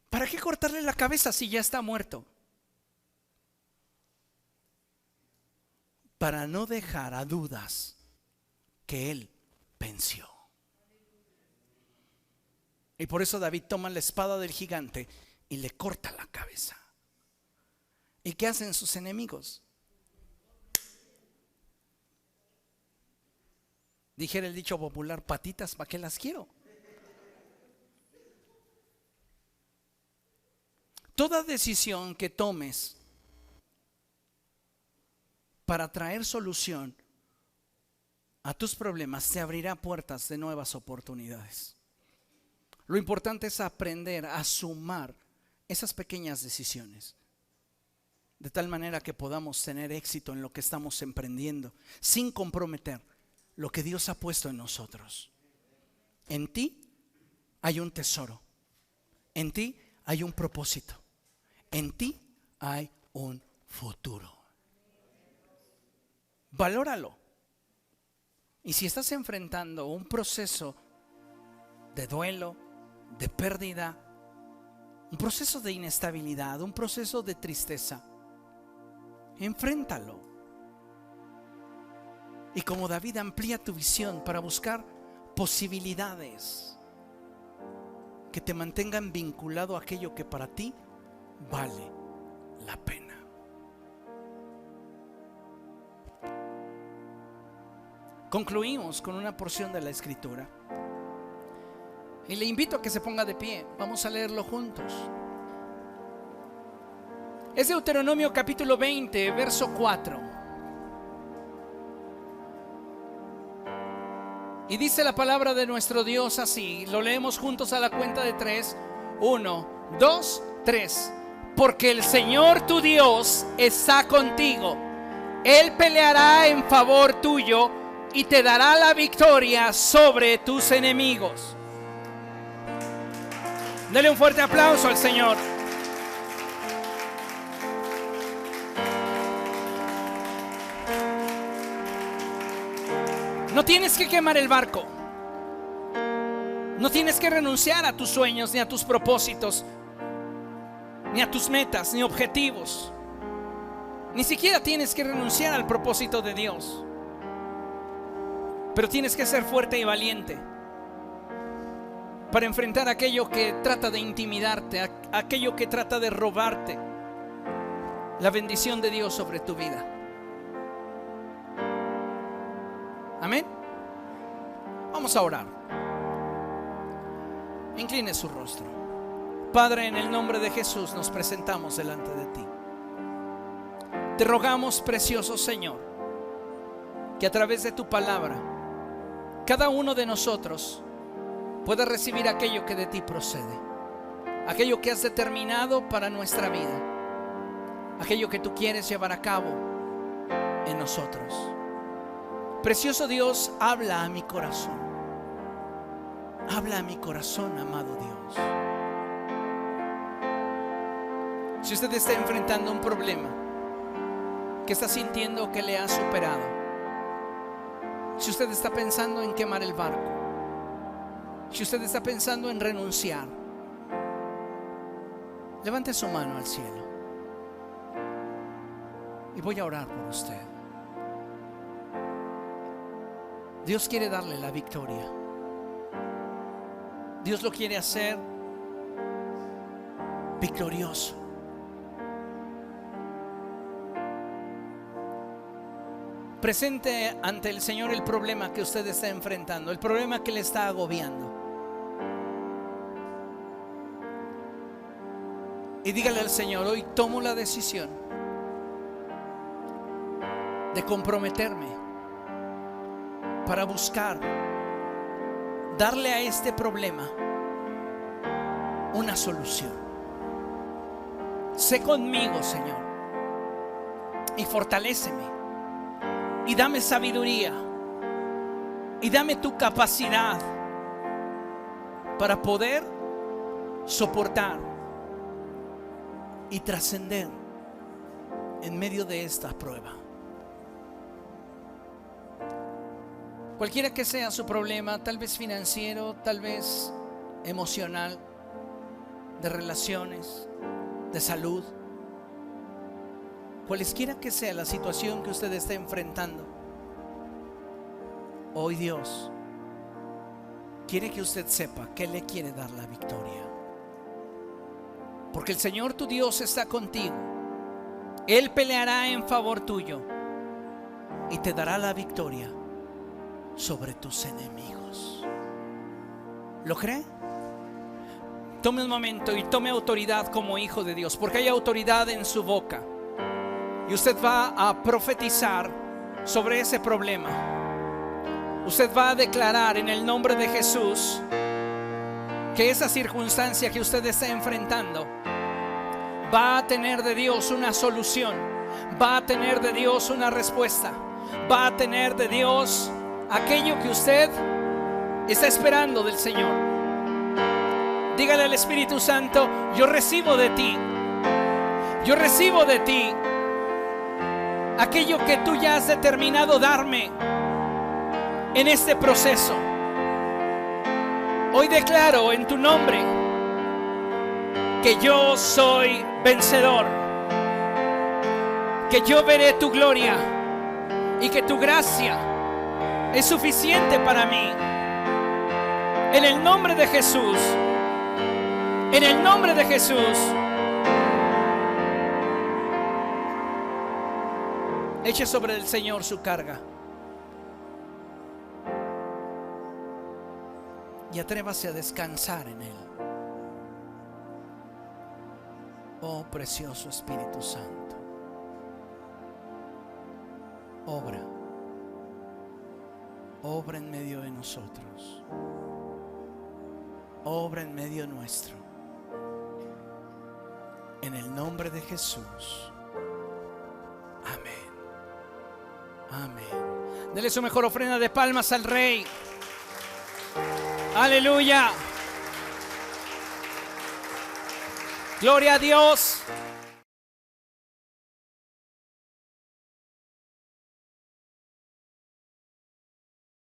¿Para qué cortarle la cabeza si ya está muerto? Para no dejar a dudas que él venció. Y por eso David toma la espada del gigante y le corta la cabeza. ¿Y qué hacen sus enemigos? Dijera el dicho popular, patitas, ¿para qué las quiero? Toda decisión que tomes para traer solución a tus problemas te abrirá puertas de nuevas oportunidades. Lo importante es aprender a sumar esas pequeñas decisiones, de tal manera que podamos tener éxito en lo que estamos emprendiendo, sin comprometer lo que Dios ha puesto en nosotros. En ti hay un tesoro, en ti hay un propósito, en ti hay un futuro. Valóralo. Y si estás enfrentando un proceso de duelo, de pérdida, un proceso de inestabilidad, un proceso de tristeza, enfréntalo. Y como David, amplía tu visión para buscar posibilidades que te mantengan vinculado a aquello que para ti vale la pena. Concluimos con una porción de la Escritura y le invito a que se ponga de pie. Vamos a leerlo juntos. Es Deuteronomio capítulo 20, verso 4. Y dice la palabra de nuestro Dios así. Lo leemos juntos a la cuenta de 3. 1, 2, 3. Porque el Señor tu Dios está contigo. Él peleará en favor tuyo y te dará la victoria sobre tus enemigos. Dele un fuerte aplauso al Señor. No tienes que quemar el barco. No tienes que renunciar a tus sueños, ni a tus propósitos, ni a tus metas, ni objetivos. Ni siquiera tienes que renunciar al propósito de Dios. Pero tienes que ser fuerte y valiente para enfrentar aquello que trata de intimidarte, aquello que trata de robarte la bendición de Dios sobre tu vida. Amén. Vamos a orar. Incline su rostro. Padre, en el nombre de Jesús nos presentamos delante de ti. Te rogamos, precioso Señor, que a través de tu palabra cada uno de nosotros pueda recibir aquello que de ti procede, aquello que has determinado para nuestra vida, aquello que tú quieres llevar a cabo en nosotros. Precioso Dios, habla a mi corazón. Habla a mi corazón, amado Dios. Si usted está enfrentando un problema que está sintiendo que le ha superado, si usted está pensando en quemar el barco, si usted está pensando en renunciar, levante su mano al cielo y voy a orar por usted. Dios quiere darle la victoria. Dios lo quiere hacer victorioso. Presente ante el Señor el problema que usted está enfrentando, el problema que le está agobiando. Y dígale al Señor: hoy tomo la decisión de comprometerme para buscar darle a este problema una solución. sé conmigo, Señor, y fortaléceme, y dame sabiduría, y dame tu capacidad para poder soportar y trascender en medio de esta prueba. Cualquiera que sea su problema, tal vez financiero, tal vez emocional, de relaciones, de salud, cualesquiera que sea la situación que usted esté enfrentando, hoy Dios quiere que usted sepa que le quiere dar la victoria. Porque el Señor tu Dios está contigo. Él peleará en favor tuyo y te dará la victoria sobre tus enemigos. ¿Lo cree? Tome un momento y tome autoridad como hijo de Dios, porque hay autoridad en su boca. Y usted va a profetizar sobre ese problema. Usted va a declarar en el nombre de Jesús que esa circunstancia que usted está enfrentando va a tener de Dios una solución, va a tener de Dios una respuesta, va a tener de Dios aquello que usted está esperando del Señor. Dígale al Espíritu Santo: yo recibo de ti, yo recibo de ti aquello que tú ya has determinado darme en este proceso. Hoy declaro en tu nombre que yo soy vencedor, que yo veré tu gloria y que tu gracia es suficiente para mí. En el nombre de Jesús, en el nombre de Jesús, eche sobre el Señor su carga y atrévase a descansar en Él. Oh precioso Espíritu Santo, obra en medio de nosotros, obra en medio nuestro, en el nombre de Jesús. Amén. Amén. Dele su mejor ofrenda de palmas al Rey. Aleluya. Gloria a Dios.